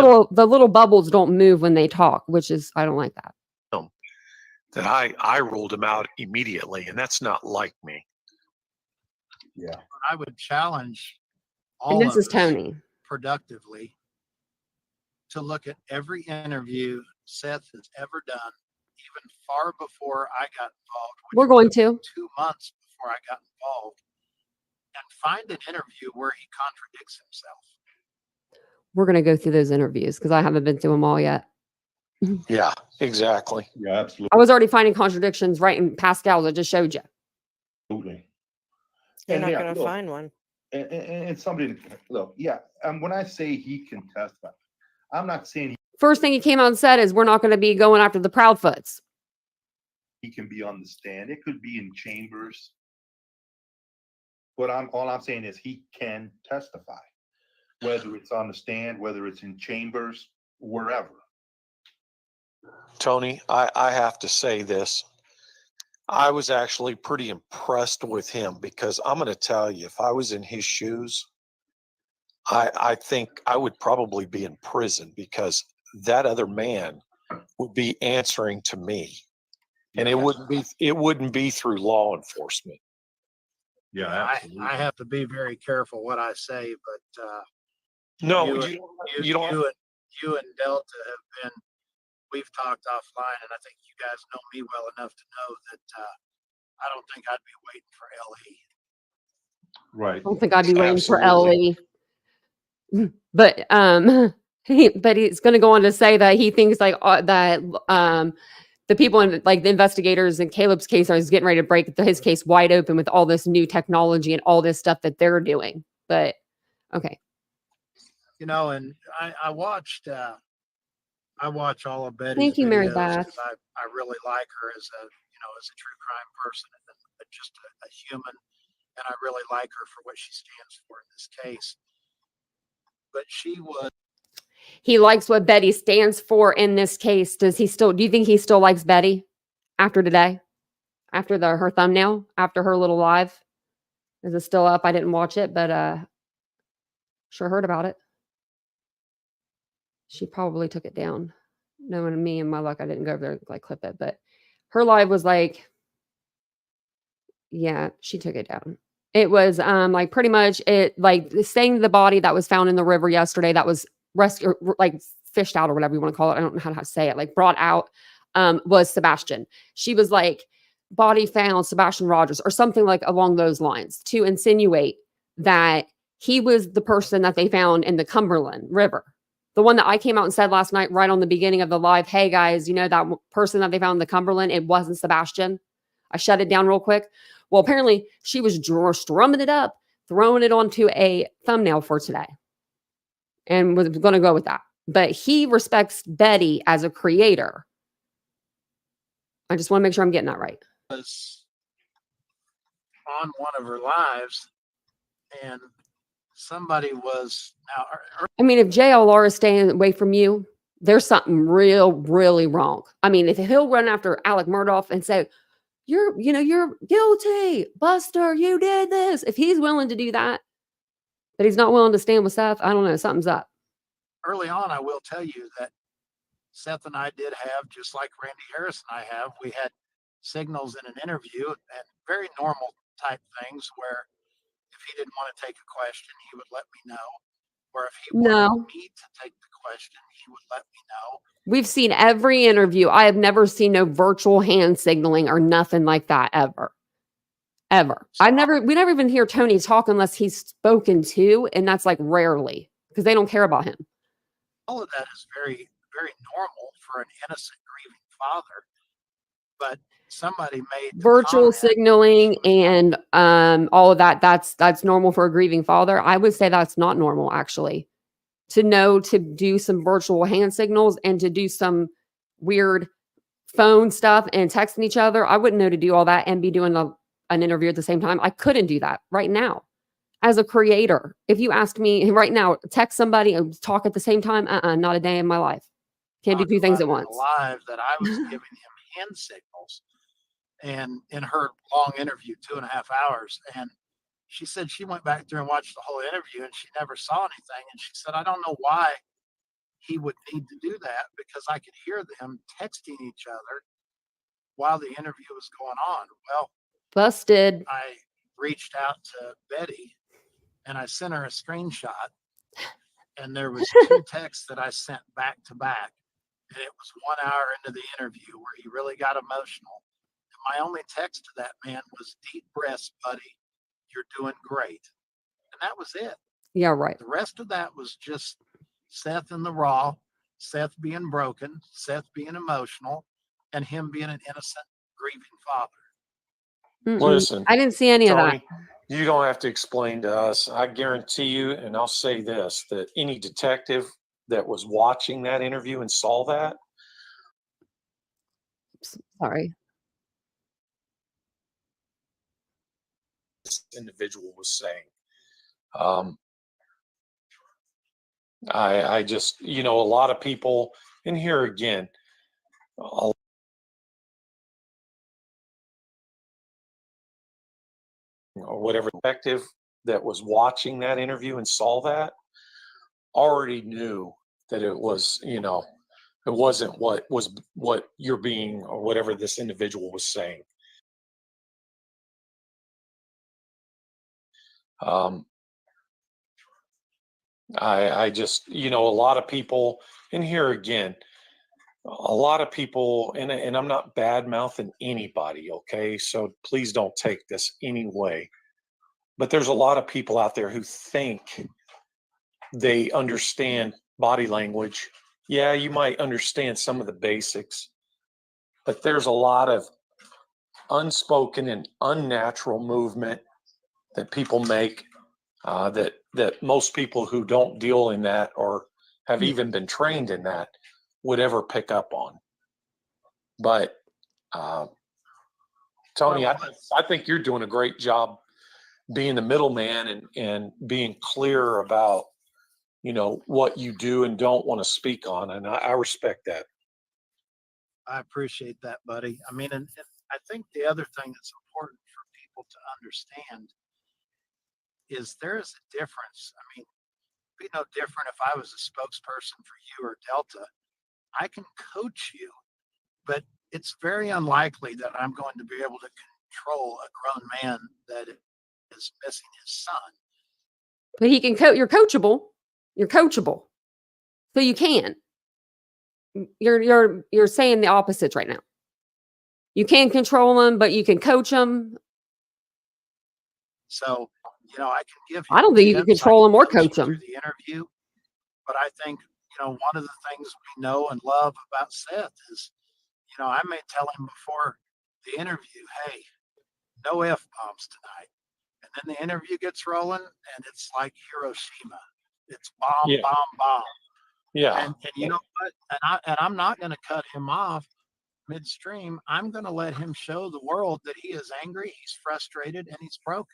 little bubbles don't move when they talk, which is, I don't like that. that I ruled him out immediately, and that's not like me. Yeah. I would challenge all And this of is us Tony. productively to look at every interview Seth has ever done, even far before I got involved. which We're going was to. 2 months before I got involved, and find an interview where he contradicts himself. We're going to go through those interviews because I haven't been through them all yet. Yeah, exactly. Yeah, absolutely. I was already finding contradictions right in Pascal's. I just showed you. You're And not yeah, going to look, find one. and somebody to look, yeah. And when I say he can testify, I'm not saying First thing he came out and said is, we're not going to be going after the Proudfoots. he can be on the stand. It could be in chambers. But all I'm saying is he can testify, whether it's on the stand, whether it's in chambers, wherever. Tony, I have to say this. I was actually pretty impressed with him because I'm going to tell you, if I was in his shoes, I think I would probably be in prison because that other man would be answering to me, and it wouldn't be through law enforcement. Yeah, I have to be very careful what I say, but No, you you don't. you and Delta have been. We've talked offline, and I think you guys know me well enough to know that I don't think I'd be waiting for LE. right. I don't think I'd be waiting for Absolutely. Ellie. But he's going to go on to say that he thinks like that the people in like the investigators in Caleb's case are getting ready to break his case wide open with all this new technology and all this stuff that they're doing. But okay. You know, and I watched all of Betty's Thank you, Mary videos Beth. 'cause I really like her as a true crime person and just a human, and I really like her for what she stands for in this case. But He likes what Betty stands for in this case. Do you think he still likes Betty? after today, after her thumbnail, after her little live? Is it still up? I didn't watch it, but sure heard about it. She probably took it down. Knowing me and my luck, I didn't go over there like clip it, but her live was like, yeah, she took it down. It was like pretty much it like saying the body that was found in the river yesterday that was rescued, like fished out or whatever you want to call it. I don't know how to say it, like brought out, was Sebastian. She was like, body found Sebastian Rogers or something like along those lines to insinuate that he was the person that they found in the Cumberland River. The one that I came out and said last night, right on the beginning of the live, hey guys, you know, that person that they found in the Cumberland, it wasn't Sebastian. I shut it down real quick. Well, apparently she was strumming it up, throwing it onto a thumbnail for today and was going to go with that. But he respects Betty as a creator. I just want to make sure I'm getting that right. Was on one of her lives, and somebody was I mean, if JLR is staying away from you, there's something really wrong. I mean, if he'll run after Alec Murdoch and say, you're guilty, Buster, you did this. If he's willing to do that, but he's not willing to stand with Seth, I don't know, something's up. early on. I will tell you that Seth and I did have, just like Randy Harris and I have, we had signals in an interview and very normal type things where if he didn't want to take a question, he would let me know. Or if he wanted me to take the question, he would let me know. We've seen every interview. I have never seen no virtual hand signaling or nothing like that ever. Ever. We never even hear Tony talk unless he's spoken to, and that's like rarely because they don't care about him. All of that is very, very normal for an innocent grieving father. But somebody made virtual signaling and all of that. That's normal for a grieving father. I would say that's not normal, actually. To know to do some virtual hand signals and to do some weird phone stuff and texting each other. I wouldn't know to do all that and be doing an interview at the same time. I couldn't do that right now. As a creator, if you ask me right now, text somebody and talk at the same time, not a day in my life. Can't do two things at once. Live that I was giving him hand signals, and in her long interview, 2.5 hours, and she said she went back through and watched the whole interview and she never saw anything. And she said, I don't know why he would need to do that because I could hear them texting each other while the interview was going on. Well, busted. I reached out to Betty and I sent her a screenshot, and there was 2 texts that I sent back to back. And it was 1 hour into the interview where he really got emotional. And my only text to that man was, deep breaths, buddy. You're doing great. And that was it. Yeah, right. The rest of that was just Seth in the raw, Seth being broken, Seth being emotional, and him being an innocent, grieving father. Listen, I didn't see any Tony, of that. You don't have to explain to us. I guarantee you, and I'll say this, that any detective that was watching that interview and saw that. Sorry. This individual was saying. I just, a lot of people, and here again, or whatever detective that was watching that interview and saw that already knew that it was, it wasn't what you're being or whatever this individual was saying. I just, a lot of people, and here again, a lot of people, and I'm not bad mouthing anybody, okay? So please don't take this any way. But there's a lot of people out there who think they understand body language. Yeah, you might understand some of the basics, but there's a lot of unspoken and unnatural movement that people make that most people who don't deal in that or have even been trained in that would ever pick up on. But Tony, I think you're doing a great job being the middleman and being clear about, what you do and don't want to speak on. And I respect that. I appreciate that, buddy. I mean, and I think the other thing that's important for people to understand is there is a difference. I mean, it'd be no different if I was a spokesperson for you or Delta. I can coach you, but it's very unlikely that I'm going to be able to control a grown man that is missing his son. But he can coach. You're coachable. You're coachable. So you can. You're saying the opposites right now. You can't control him, but you can coach him. So, you know, I can give I don't think you can tips, I control him or coach you coach through him. the interview, but I think, you know, one of the things we know and love about Seth is, you know, I may tell him before the interview, hey, no F-bombs tonight. And then the interview gets rolling and it's like Hiroshima. It's bomb, Yeah. bomb, bomb. Yeah. And you know what? And I'm not going to cut him off midstream. I'm going to let him show the world that he is angry, he's frustrated, and he's broken.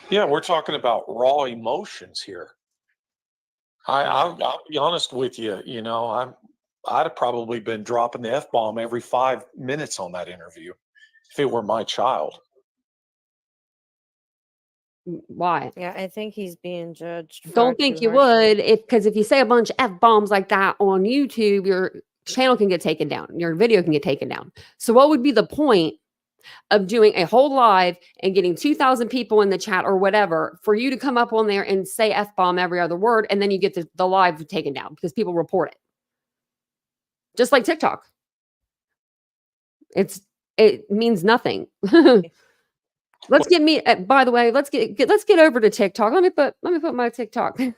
Yeah, we're talking about raw emotions here. I'll be honest with you. You know, I'd have probably been dropping the F-bomb every 5 minutes on that interview if it were my child. Why? Yeah, I think he's being judged. Don't think you would, because if you say a bunch of F-bombs like that on YouTube, your channel can get taken down. Your video can get taken down. So what would be the point of doing a whole live and getting 2,000 people in the chat or whatever for you to come up on there and say F-bomb every other word, and then you get the live taken down because people report it? Just like TikTok. It means nothing. Let's get me. By the way, let's get over to TikTok. Let me put my TikTok in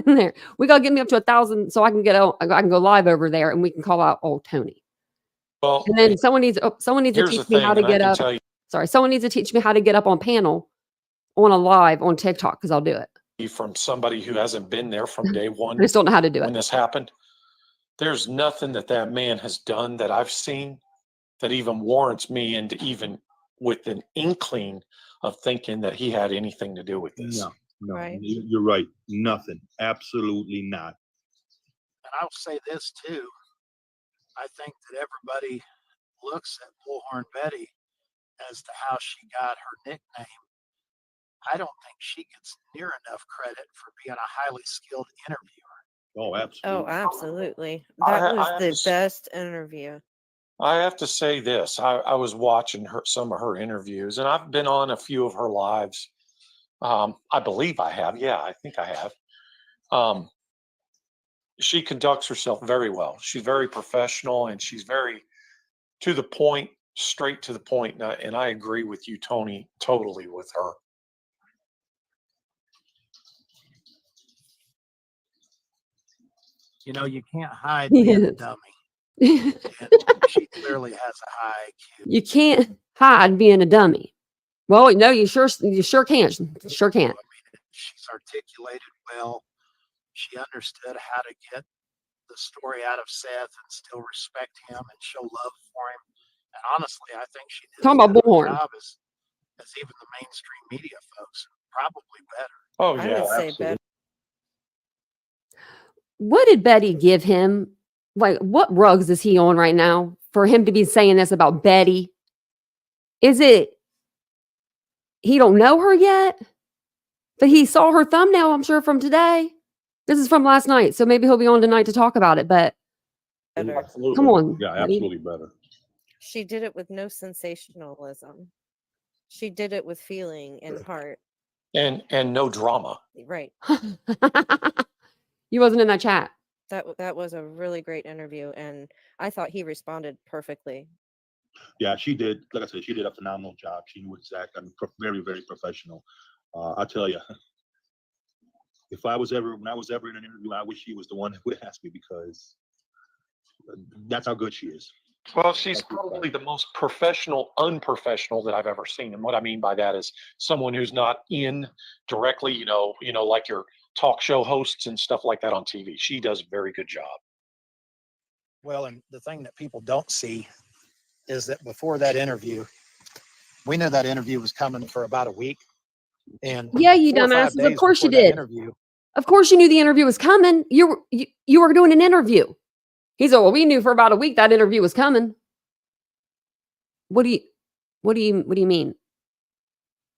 there. We gotta get me up to 1,000 so I can go live over there and we can call out old Tony. Well, And then someone needs to here's teach the me how thing, to and I get can up. tell Sorry, someone needs to teach me how to get up on panel on a live on TikTok because I'll do it. you from somebody who hasn't been there from day I one just don't know how to do when it. this happened. There's nothing that man has done that I've seen that even warrants me into even with an inkling of thinking that he had anything to do with this. No, Right. you're right. Nothing. Absolutely not. And I'll say this too. I think that everybody looks at Bullhorn Betty as to how she got her nickname. I don't think she gets near enough credit for being a highly skilled interviewer. Oh, absolutely. Oh, absolutely. I That was have the to s- best interview. I have to say this. I was watching some of her interviews, and I've been on a few of her lives. I believe I have. Yeah, I think I have. She conducts herself very well. She's very professional, and she's very to the point, straight to the point. And I agree with you, Tony, totally with her. You know, you can't hide being a Yes. dummy. You And she clearly has a high IQ. can't hide being a dummy. Well, no, you sure can't. Sure can't. I mean, she's articulated well. She understood how to get the story out of Seth and still respect him and show love for him. And honestly, I think she did Talking as about good of a Bullhorn. job as even the mainstream media folks, probably better. Oh I yeah, would say absolutely. better. What did Betty give him? Like, what rugs is he on right now for him to be saying this about Betty? Is it he don't know her yet? But he saw her thumbnail, I'm sure, from today. This is from last night, so maybe he'll be on tonight to talk about it. But Better. Absolutely. come on, Yeah, Betty. absolutely better. She did it with no sensationalism. She did it with feeling and heart. And no drama. Right. You wasn't in that chat. That was a really great interview, and I thought he responded perfectly. Yeah, she did. Like I said, she did a phenomenal job. She knew exactly. I mean, very, very professional. I tell you, when I was ever in an interview, I wish she was the one that would ask me because that's how good she is. Well, she's That's probably the most professional, unprofessional that I've ever seen. And what I mean by that is someone who's not in directly, like your talk show hosts and stuff like that on TV. She does a very good job. Well, and the thing that people don't see is that before that interview, we knew that interview was coming for about a week. And Yeah, you 4 or 5 dumbasses. Of days course you before that did. interview, Of course you knew the interview was coming. You were doing an interview. He said, well, we knew for about a week that interview was coming. What do you mean?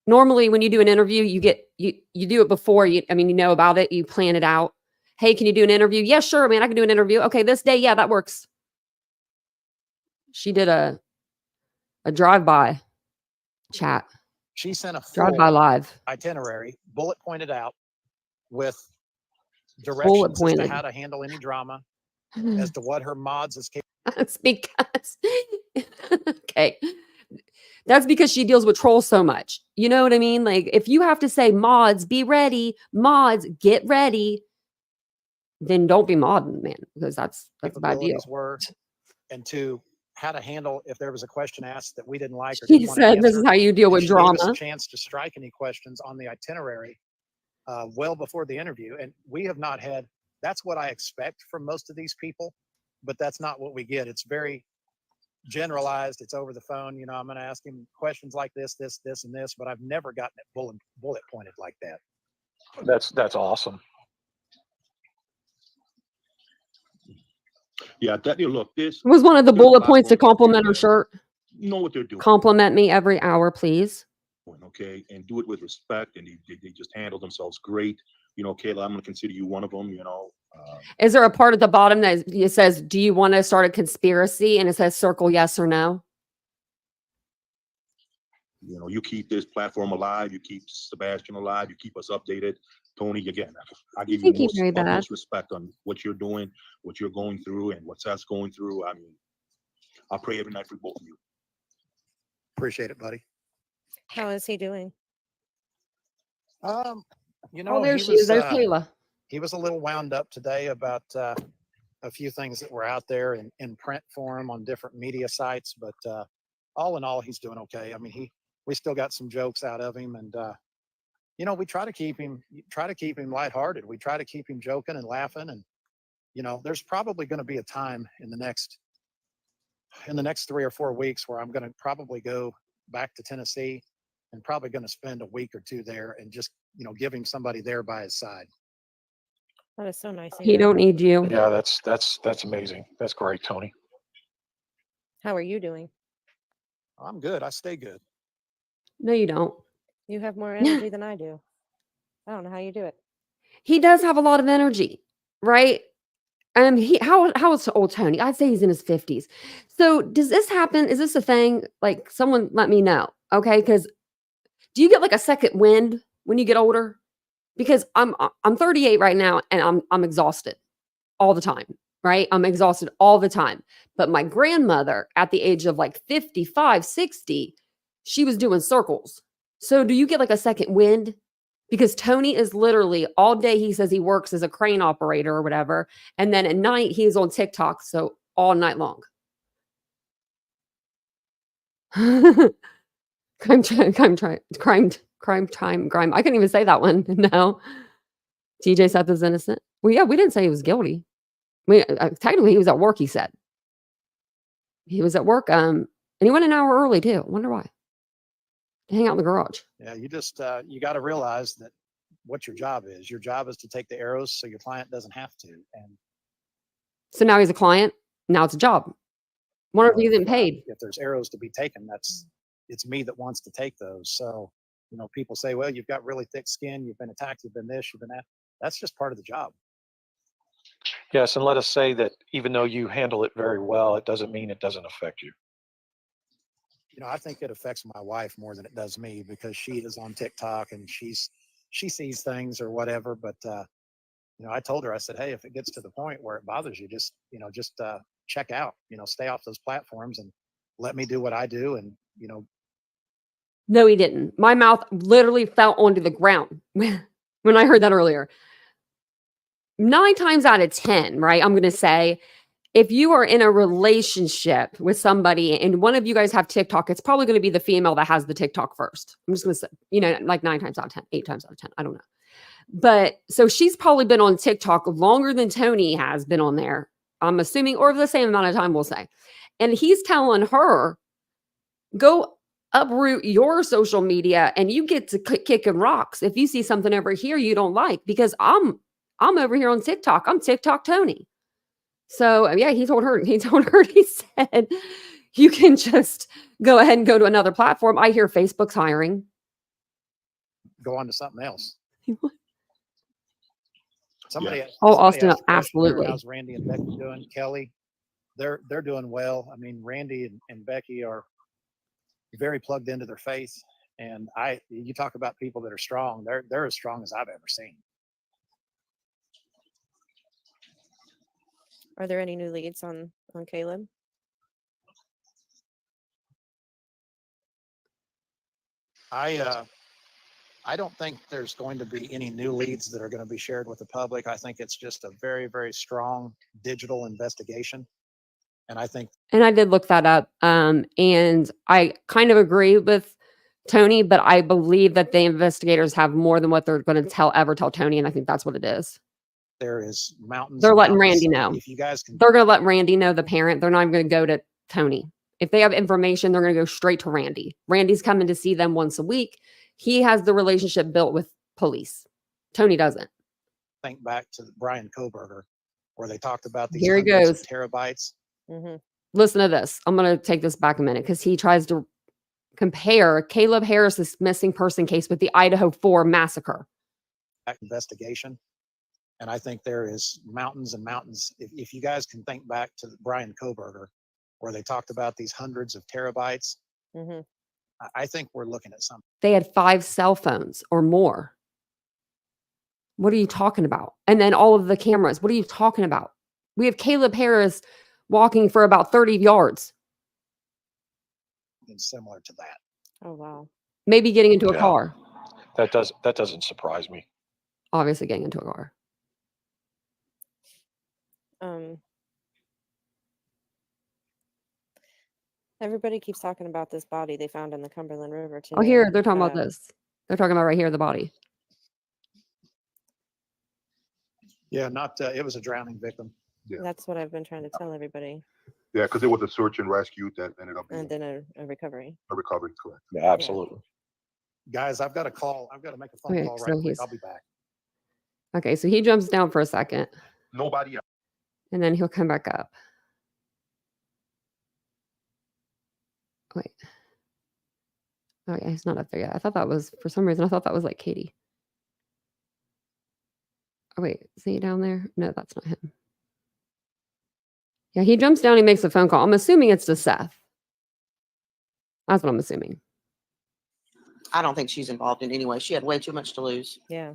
Normally when you do an interview, you do it before you know about it, you plan it out. Hey, can you do an interview? Yeah, sure, man, I can do an interview. Okay, this day, yeah, that works. She did a drive-by chat. She sent a Drive-by full live. itinerary, bullet pointed out, with Bullet directions as to pointed. how to handle any drama, as to what her mods is capable. That's because okay. That's because she deals with trolls so much. You know what I mean? Like, if you have to say, mods, be ready, mods, get ready, then don't be modding, man, because that's a bad deal. capabilities were, and two, how to handle if there was a question asked that we didn't like or She didn't want to said this is answer. how you deal And with she gave us a drama. chance to strike any questions on the itinerary well before the interview. And we have not had, that's what I expect from most of these people, but that's not what we get. It's very generalized. It's over the phone. You know, I'm going to ask him questions like this, and this, but I've never gotten it bullet pointed like that. That's awesome. Yeah, that you look this It was one of the there's a bullet lot points to going on here compliment her that shirt. know what they're doing. Compliment me every hour, please. Okay, and do it with respect, and they just handle themselves great. You know, Kayla, I'm going to consider you one of them. You know, Is there a part at the bottom that it says, do you want to start a conspiracy? And it says circle yes or no. you know, you keep this platform alive, you keep Sebastian alive, you keep us updated. Tony, again, I give you Thank you very bad. utmost respect on what you're doing, what you're going through, and what Seth's going through. I mean, I pray every night for both of you. Appreciate it, buddy. How is he doing? You know, Oh, there he she is. was, There's Kayla. he was a little wound up today about a few things that were out there in print form on different media sites, but all in all, he's doing okay. I mean, we still got some jokes out of him, and you know, we try to keep him lighthearted. We try to keep him joking and laughing, and you know, there's probably going to be a time in the next 3 or 4 weeks where I'm going to probably go back to Tennessee and probably going to spend a week or two there and just, you know, give him somebody there by his side. That is so nice. of He you. don't need you. Yeah, that's amazing. That's great, Tony. How are you doing? I'm good. I stay good. No, you don't. You have more energy than I do. I don't know how you do it. He does have a lot of energy, right? How is old Tony? I'd say he's in his 50s. So does this happen? Is this a thing? Like, someone let me know, okay? Because do you get like a second wind when you get older? Because I'm 38 right now, and I'm exhausted all the time, right? I'm exhausted all the time. But my grandmother, at the age of like 55, 60, she was doing circles. So do you get like a second wind? Because Tony is literally all day, he says he works as a crane operator or whatever. And then at night, he's on TikTok. So all night long. Crime time. I couldn't even say that one. No. TJ Seth is innocent. Well, yeah, we didn't say he was guilty. Technically, he was at work, he said. He was at work. And he went an hour early, too. Wonder why. To hang out in the garage. Yeah, you just you got to realize that what your job is. Your job is to take the arrows so your client doesn't have to. And so now he's a client. Now it's a job. Wonder if he's getting paid. If there's arrows to be taken, it's me that wants to take those. So, you know, people say, well, you've got really thick skin. You've been attacked. You've been this. You've been that. That's just part of the job. Yes, and let us say that even though you handle it very well, it doesn't mean it doesn't affect you. You know, I think it affects my wife more than it does me because she is on TikTok and she sees things or whatever. But you know, I told her, I said, hey, if it gets to the point where it bothers you, just check out. You know, stay off those platforms and let me do what I do. And you know, no, he didn't. My mouth literally fell onto the ground when I heard that earlier. 9 times out of 10, right? I'm going to say, if you are in a relationship with somebody and one of you guys have TikTok, it's probably going to be the female that has the TikTok first. I'm just going to say, you know, like 9 times out of 10, 8 times out of 10. I don't know. But so she's probably been on TikTok longer than Tony has been on there, I'm assuming, or the same amount of time, we'll say. And he's telling her, go uproot your social media and you get to kicking rocks if you see something over here you don't like, because I'm over here on TikTok. I'm TikTok Tony. So yeah, he told her, he said, you can just go ahead and go to another platform. I hear Facebook's hiring. Go on to something else. Oh, Somebody Austin, asked a question there, absolutely. how's Randy and Becky doing? Kelly, they're doing well. I mean, Randy and Becky are very plugged into their faith. And you talk about people that are strong. They're as strong as I've ever seen. Are there any new leads on Caleb? I don't think there's going to be any new leads that are going to be shared with the public. I think it's just a very, very strong digital investigation. And I think, And I did look that up. And I kind of agree with Tony, but I believe that the investigators have more than what they're going to ever tell Tony. And I think that's what it is. there is mountains. They're and letting mountains. Randy know. If you guys can, They're going to let Randy know, the parent. They're not even going to go to Tony. If they have information, they're going to go straight to Randy. Randy's coming to see them once a week. He has the relationship built with police. Tony doesn't. think back to Brian Koberger, where they talked about these Here he hundreds goes. of terabytes. Mm-hmm. Listen to this. I'm going to take this back a minute because he tries to compare Caleb Harris's missing person case with the Idaho 4 massacre. Investigation. And I think there is mountains and mountains. If you guys can think back to Brian Koberger, where they talked about these hundreds of terabytes, Mm-hmm. I think we're looking at something. They had 5 cell phones or more. What are you talking about? And then all of the cameras. What are you talking about? We have Caleb Harris walking for about 30 yards, Similar to that. Oh wow. maybe getting into a Yeah. car. That doesn't surprise me. Obviously getting into a car. Everybody keeps talking about this body they found in the Cumberland River today. Oh, here, they're talking about this. They're talking about right here, the body. Yeah, it was a drowning victim. Yeah. That's what I've been trying to tell everybody. Yeah, because it was a search and rescue that ended up being And then a recovery. a recovery, correct. Yeah, absolutely. Guys, I've got a call. I've got to make a phone Okay, call so right quick. he's- I'll be back. Okay, so he jumps down for a second Nobody else. and then he'll come back up. Wait. Oh yeah, he's not up there yet. I thought that was, for some reason, I thought that was like Katie. Oh wait, is he down there? No, that's not him. Yeah, he jumps down, he makes a phone call. I'm assuming it's to Seth. That's what I'm assuming. I don't think she's involved in any way. She had way too much to lose. Yeah.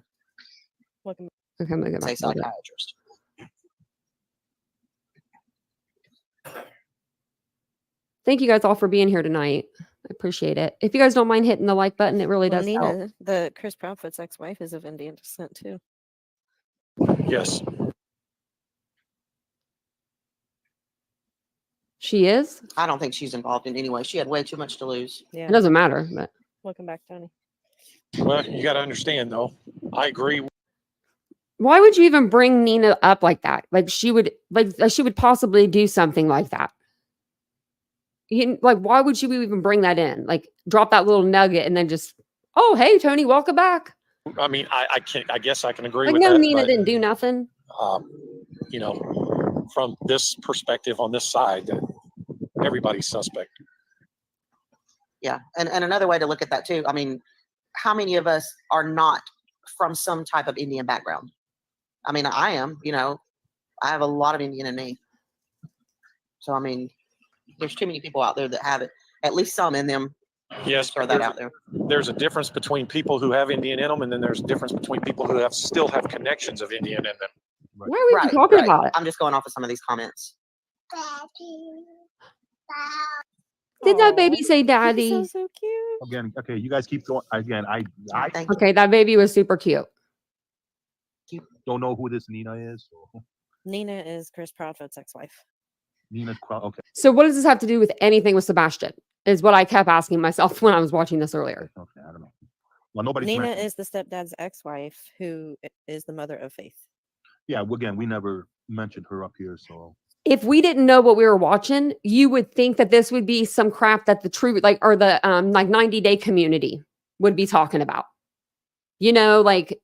Welcome. Okay, I'm gonna go Say back to that. psychiatrist. Thank you guys all for being here tonight. I appreciate it. If you guys don't mind hitting the like button, it really Well, does help. Nina, the Chris Proudfoot's ex-wife, is of Indian descent too. Yes. She is? I don't think she's involved in any way. She had way too much to lose. Yeah. It doesn't matter, but Welcome back, Tony. Well, you got to understand though. I agree. why would you even bring Nina up like that? Like she would possibly do something like that. Why would you even bring that in? Like drop that little nugget and then just, oh, hey, Tony, welcome back. I mean, I guess I can agree Like, with no, that. Nina but, didn't do nothing. You know, from this perspective on this side, that everybody's suspect. Yeah. And another way to look at that too, I mean, how many of us are not from some type of Indian background? I mean, I am, you know, I have a lot of Indian in me. So, I mean, there's too many people out there that have it, at least some in them. Yes, Throw that out there. There's a difference between people who have Indian in them, and then there's a difference between people who still have connections of Indian in them. Why are we even talking about it? I'm just going off of some of these comments. Did that baby say daddy? So cute. Again, okay, you guys keep going. Again, I Okay, that baby was super cute. don't know who this Nina is. So. Nina is Chris Proudfoot's ex-wife. Nina's okay. So what does this have to do with anything with Sebastian? Is what I kept asking myself when I was watching this earlier. Okay, I don't know. Well, nobody's Nina is the stepdad's ex-wife who is the mother of Faith. Yeah, again, we never mentioned her up here, so. If we didn't know what we were watching, you would think that this would be some crap that the true, like, or the 90-day community would be talking about. You know, like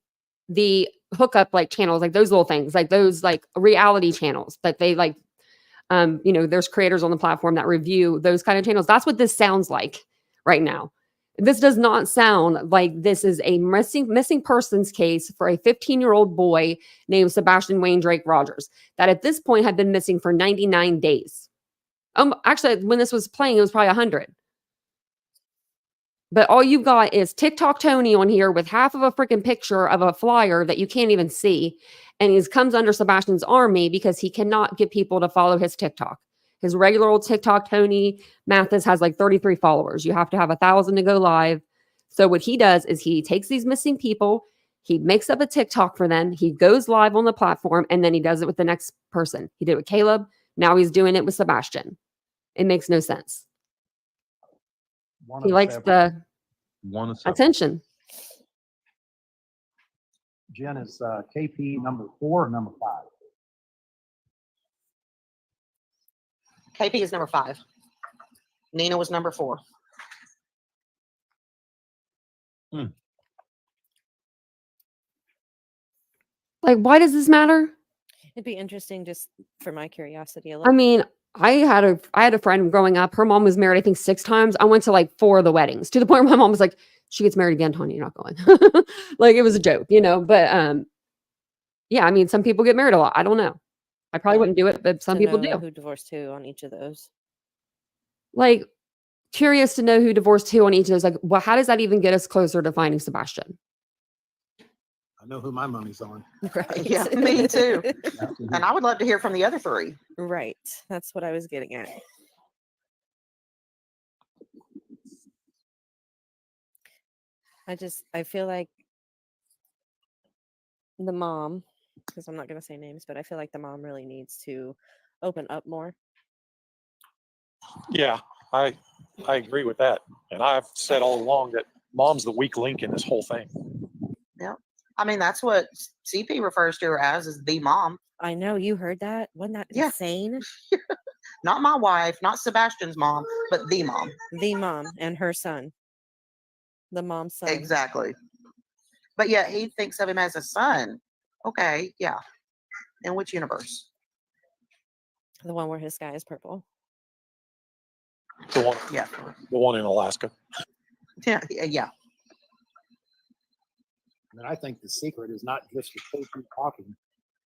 the hookup like channels, like those little things, like those like reality channels that they like There's creators on the platform that review those kind of channels. That's what this sounds like right now. This does not sound like this is a missing persons case for a 15-year-old boy named Sebastian Wayne Drake Rogers that at this point had been missing for 99 days. Actually, when this was playing, it was probably 100. But all you've got is TikTok Tony on here with half of a freaking picture of a flyer that you can't even see. And he comes under Sebastian's army because he cannot get people to follow his TikTok. His regular old TikTok, Tony Mathis, has like 33 followers. You have to have 1,000 to go live. So what he does is he takes these missing people, he makes up a TikTok for them, he goes live on the platform, and then he does it with the next person. He did it with Caleb. Now he's doing it with Sebastian. It makes no sense. He likes the attention. Jen, is KP number 4 or number 5? KP is number 5. Nina was number 4. Like, why does this matter? It'd be interesting just for my curiosity a I little. mean, I had a friend growing up. Her mom was married, I think, 6 times. I went to like 4 of the weddings, to the point where my mom was like, she gets married again, Tony, you're not going. Like, it was a joke, But yeah, I mean, some people get married a lot. I don't know. I probably wouldn't do it, but some people do. Who divorced who on each of those? Like, curious to know who divorced who on each of those. Like, well, how does that even get us closer to finding Sebastian? I know who my money's on. Right. Yeah, me too. And I would love to hear from the other 3. Right. That's what I was getting at. I feel like the mom, because I'm not going to say names, but I feel like the mom really needs to open up more. Yeah, I agree with that. And I've said all along that mom's the weak link in this whole thing. Yeah. I mean, that's what CP refers to her as the mom. I know, you heard that? Wasn't that Yeah. insane? Not my wife, not Sebastian's mom, but the mom. The mom and her son. The mom's son. Exactly. But yeah, he thinks of him as a son. Okay, yeah. In which universe? The one where his sky is purple. The one, Yeah. the one in Alaska. Yeah, yeah. And I think the secret is not just the KP talking,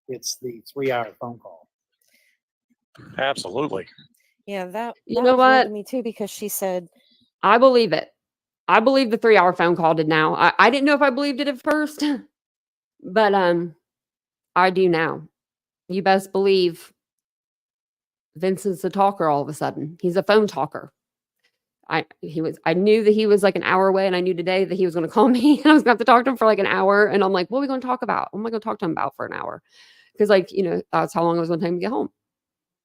it's the 3-hour phone call. Absolutely. Yeah, that You know was weird what? to me too, because she said, I believe it. I believe the 3-hour phone call did now. I didn't know if I believed it at first, but I do now. You best believe Vincent's a talker all of a sudden. He's a phone talker. I knew that he was like an hour away, and I knew today that he was going to call me and I was going to have to talk to him for like an hour. And I'm like, what are we going to talk about? What am I going to talk to him about for an hour? Because that's how long it was going to take me to get home.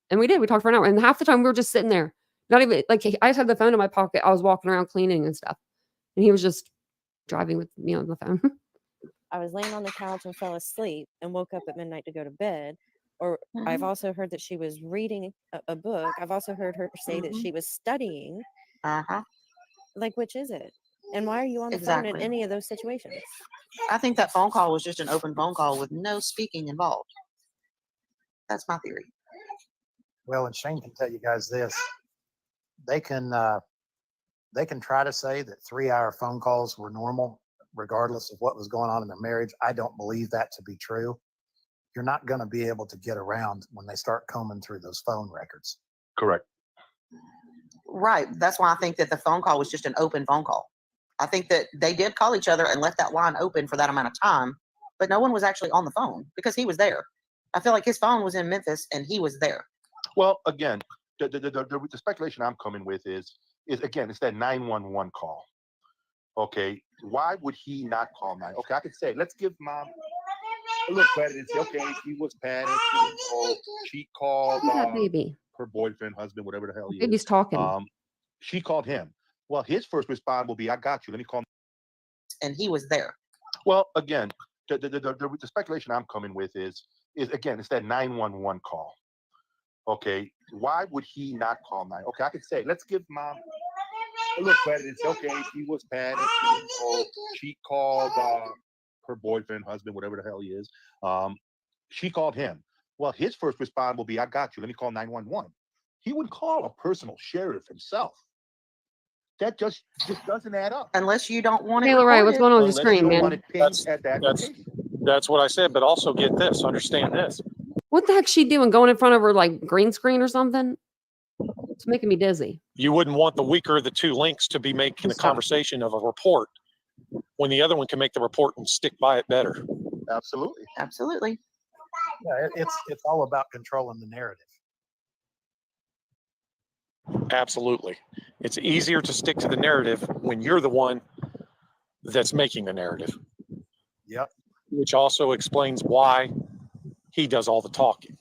And we did. We talked for an hour. And half the time we were just sitting there. Not even like I just had the phone in my pocket. I was walking around cleaning and stuff. And he was just driving with me on the phone. I was laying on the couch and fell asleep and woke up at midnight to go to bed. Or I've also heard that she was reading a book. I've also heard her say that she was studying. Like, which is it? And why are you on the phone in any of those situations? I think that phone call was just an open phone call with no speaking involved. That's my theory. Well, and Shane can tell you guys this. They can try to say that 3-hour phone calls were normal, regardless of what was going on in their marriage. I don't believe that to be true. You're not going to be able to get around when they start combing through those phone records. Correct. Right. That's why I think that the phone call was just an open phone call. I think that they did call each other and left that line open for that amount of time, but no one was actually on the phone because he was there. I feel like his phone was in Memphis and he was there. Well, again, the speculation I'm coming with is again, it's that 911 call. Okay, why would he not call 9? Okay, I could say, let's give mom a little credit and say, okay, she was panicked. She called baby. her boyfriend, husband, whatever the hell he Baby's is. talking. She called him. Well, his first response will be, I got you. Let me call. And he was there. Well, again, the speculation I'm coming with is again, it's that 911 call. Okay, why would he not call 9? Okay, I could say, let's give mom a little credit and say, okay, she was panicked. She called her boyfriend, husband, whatever the hell he is. She called him. Well, Well, his first response will be, I got you. Let me call 911. He would call a personal sheriff himself. That just doesn't add up. Unless you don't want it Taylor, right? What's recorded. going on your Unless you screen, don't want man? it pinged at that location. That's what I said. But also get this, understand this. What the heck's she doing? Going in front of her like green screen or something? It's making me dizzy. You wouldn't want the weaker of the two links to be making the conversation of a report when the other one can make the report and stick by it better. Absolutely. Absolutely. Yeah, it's all about controlling the narrative. Absolutely. It's easier to stick to the narrative when you're the one that's making the narrative. Yep. Which also explains why he does all the talking.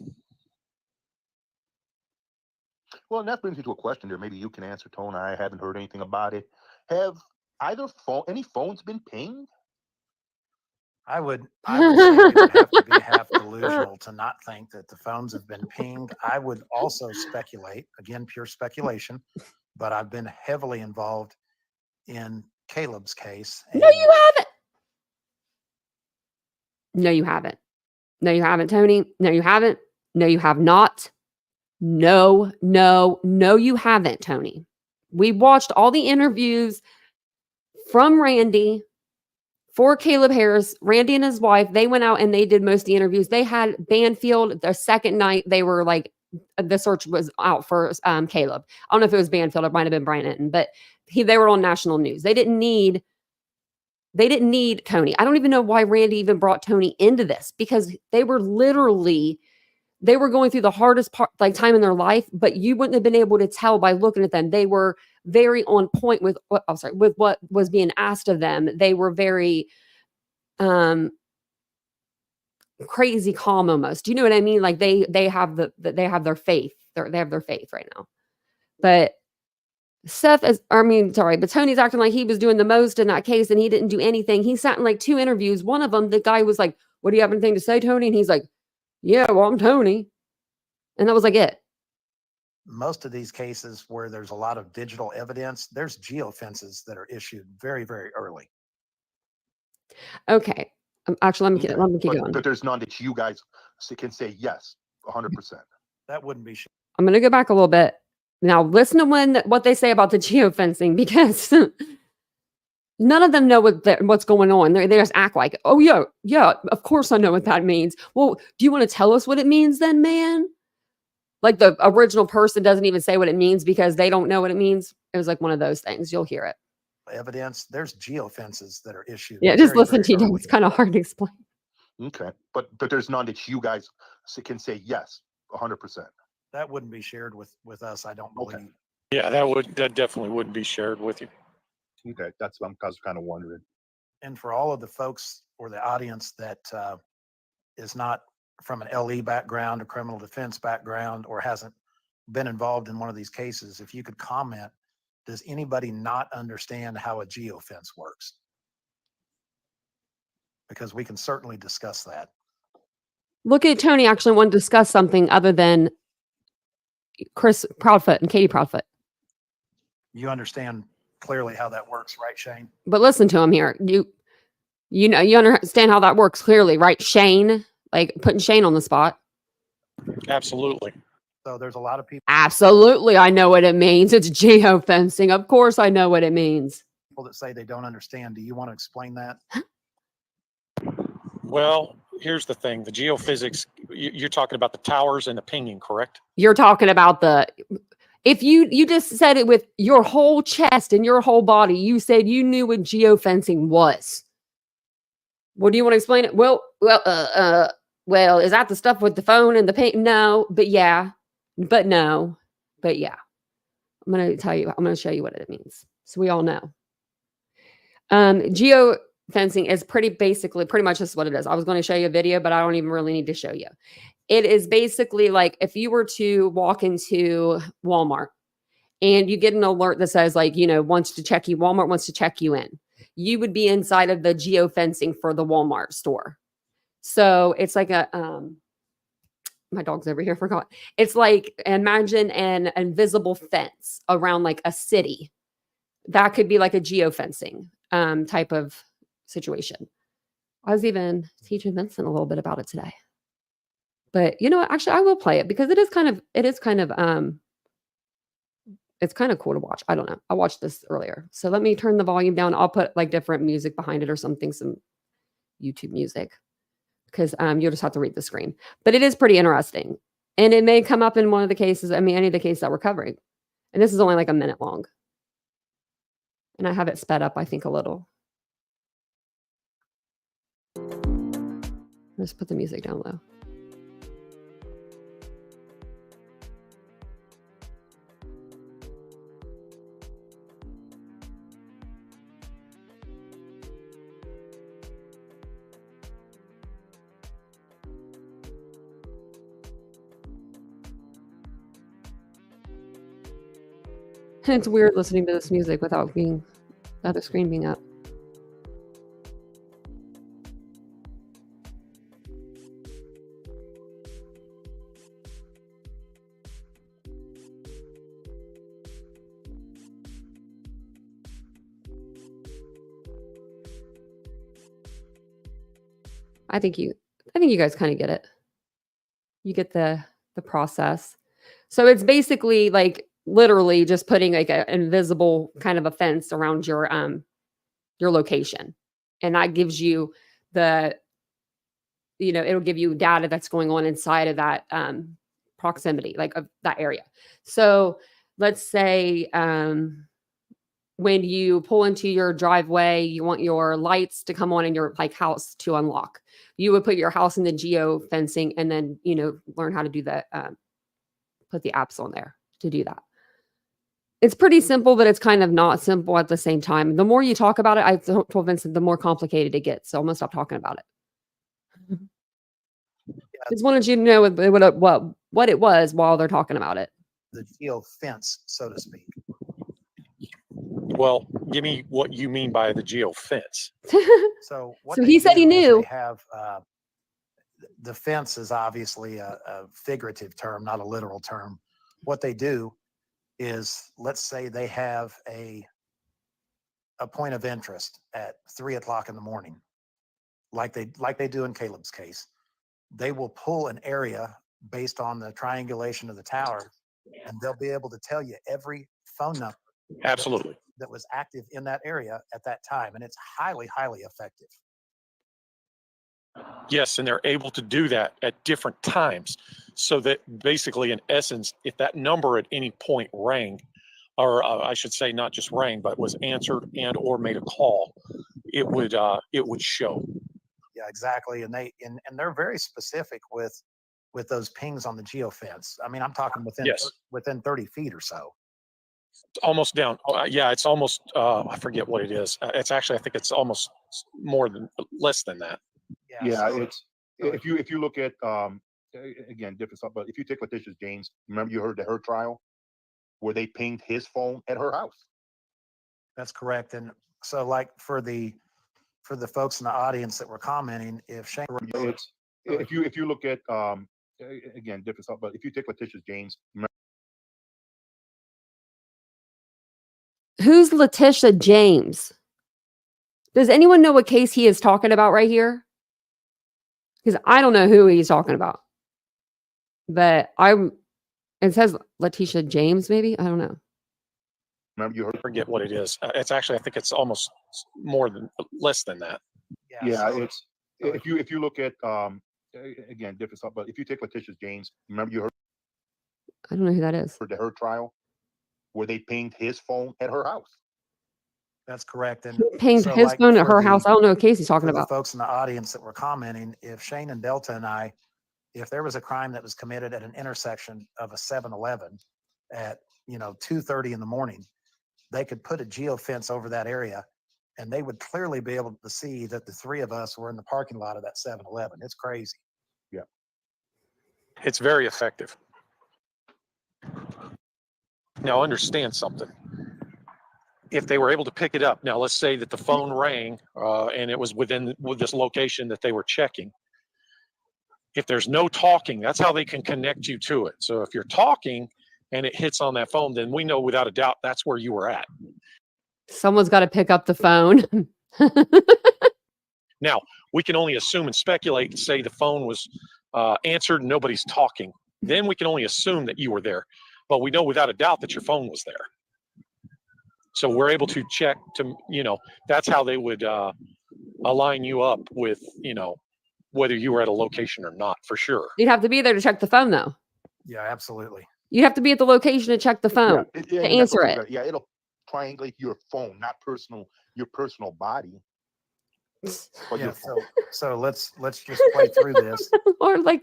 Well, and that brings me to a question there. Maybe you can answer, Tone. I haven't heard anything about it. Have any phones been pinged? I would say they would have to be half delusional to not think that the phones have been pinged. I would also speculate, again, pure speculation, but I've been heavily involved in Caleb's case. No, you haven't. No, you haven't. No, you haven't, Tony. No, you haven't. No, you have not. No, you haven't, Tony. We watched all the interviews from Randy for Caleb Harris. Randy and his wife, they went out and they did most of the interviews. They had Banfield the second night. They were like, the search was out for Caleb. I don't know if it was Banfield. It might have been Brandon, but they were on national news. They didn't need Tony. I don't even know why Randy even brought Tony into this, because they were going through the hardest time in their life, but you wouldn't have been able to tell by looking at them. They were very on point with what was being asked of them. They were very crazy calm almost. Do you know what I mean? Like they have their faith. They have their faith right now. But but Tony's acting like he was doing the most in that case and he didn't do anything. He sat in like 2 interviews. One of them, the guy was like, "What, do you have anything to say, Tony?" And he's like, "Yeah, well, I'm Tony." And that was like it. Most of these cases where there's a lot of digital evidence, there's geofences that are issued very, very early. Okay. Actually, let me keep going. But there's none that you guys can say yes, 100%. That wouldn't be. I'm going to go back a little bit. Now, listen to what they say about the geofencing, because none of them know what's going on. They just act like, "Oh, yeah, of course I know what that means." Well, do you want to tell us what it means then, man? Like the original person doesn't even say what it means because they don't know what it means. It was like one of those things. You'll hear it. Evidence, there's geofences that are issued. Yeah, just listen to you. It's kind of hard to explain. Okay. But there's none that you guys can say yes, 100%. That wouldn't be shared with us, I don't believe. Okay. Yeah, that definitely wouldn't be shared with you. Okay, that's what I was kind of wondering. And for all of the folks or the audience that is not from an LE background, a criminal defense background, or hasn't been involved in one of these cases, if you could comment, does anybody not understand how a geofence works? Because we can certainly discuss that. Look at Tony actually want to discuss something other than Chris Proudfoot and Katie Proudfoot. You understand clearly how that works, right, Shane? But listen to him here. You know, you understand how that works clearly, right, Shane? Like putting Shane on the spot. Absolutely. So there's a lot of people. Absolutely, I know what it means. It's geofencing. Of course, I know what it means. People that say they don't understand. Do you want to explain that? Well, here's the thing. The geophysics, you're talking about the towers and the pinging, correct? You're talking about if you just said it with your whole chest and your whole body, you said you knew what geofencing was. What do you want to explain it? Well, is that the stuff with the phone and the ping? No, but yeah. But no, but yeah. I'm going to show you what it means. So we all know. Geofencing is pretty much just what it is. I was going to show you a video, but I don't even really need to show you. It is basically like if you were to walk into Walmart and you get an alert that says Walmart wants to check you in. You would be inside of the geofencing for the Walmart store. So it's like my dog's over here, forgot. It's like, imagine an invisible fence around like a city. That could be like a geofencing type of situation. I was even teaching Vincent a little bit about it today. But you know what? Actually, I will play it because it's kind of it's kind of cool to watch. I don't know. I watched this earlier. So let me turn the volume down. I'll put like different music behind it or something, some YouTube music, because you'll just have to read the screen. But it is pretty interesting. And it may come up in one of the cases, I mean, any of the cases that we're covering. And this is only like a minute long. And I have it sped up, I think, a little. Let's put the music down low. It's weird listening to this music without the screen being up. I think you guys kind of get it. You get the process. So it's basically like literally just putting like an invisible kind of a fence around your location. And that gives you it'll give you data that's going on inside of that proximity, like of that area. So let's say when you pull into your driveway, you want your lights to come on in your like house to unlock. You would put your house in the geofencing and then, learn how to do that. Put the apps on there to do that. It's pretty simple, but it's kind of not simple at the same time. The more you talk about it, I told Vincent, the more complicated it gets. So I'm gonna stop talking about it. Just wanted you to know what it was while they're talking about it. The geo fence, so to speak. Well, give me what you mean by the geo fence. So what So he said he knew. They have the fence is obviously a figurative term, not a literal term. What they do is, let's say they have a point of interest at 3 o'clock in the morning, like they do in Caleb's case. They will pull an area based on the triangulation of the tower, and they'll be able to tell you every phone number Absolutely. that was active in that area at that time, and it's highly, highly effective. Yes, and they're able to do that at different times. So that basically, in essence, if that number at any point rang, or I should say not just rang, but was answered and or made a call, it would show. Yeah, exactly. And they're very specific with those pings on the geofence. I mean, I'm talking within 30 feet or so. Almost down. It's almost, I forget what it is. It's actually, I think it's almost less than that. Yeah, it's if you look at again, different stuff, but if you take Letitia James, remember you heard her trial where they pinged his phone at her house. That's correct. And so, like for the folks in the audience that were commenting, if Shane, it's if you look at again, different stuff, but if you take Letitia James, Who's Letitia James? Does anyone know what case he is talking about right here? Because I don't know who he's talking about. But it says Letitia James, maybe? I don't know. remember you heard. Forget what it is. It's actually, I think it's almost less than that. Yeah, it's if you look at again, different stuff, but if you take Letitia James, remember you heard. I don't know who that is. For her trial where they pinged his phone at her house. That's correct. And he pinged his phone at her house. I don't know what case he's talking about. The folks in the audience that were commenting, if Shane and Delta and I, if there was a crime that was committed at an intersection of a 7-Eleven at 2:30 in the morning, they could put a geofence over that area, and they would clearly be able to see that the three of us were in the parking lot of that 7-Eleven. It's crazy. Yeah, it's very effective. Now understand something. If they were able to pick it up, now let's say that the phone rang and it was with this location that they were checking. If there's no talking, that's how they can connect you to it. So if you're talking and it hits on that phone, then we know without a doubt that's where you were at. Someone's got to pick up the phone. Now, we can only assume and speculate and say the phone was answered, nobody's talking. Then we can only assume that you were there, but we know without a doubt that your phone was there. So we're able to check to, that's how they would align you up with, whether you were at a location or not, for sure. You'd have to be there to check the phone, though. Yeah, absolutely. You'd have to be at the location to check the phone to answer it. Yeah, it'll triangulate your phone, not your personal body. But Yeah, your so let's just play through this. Or like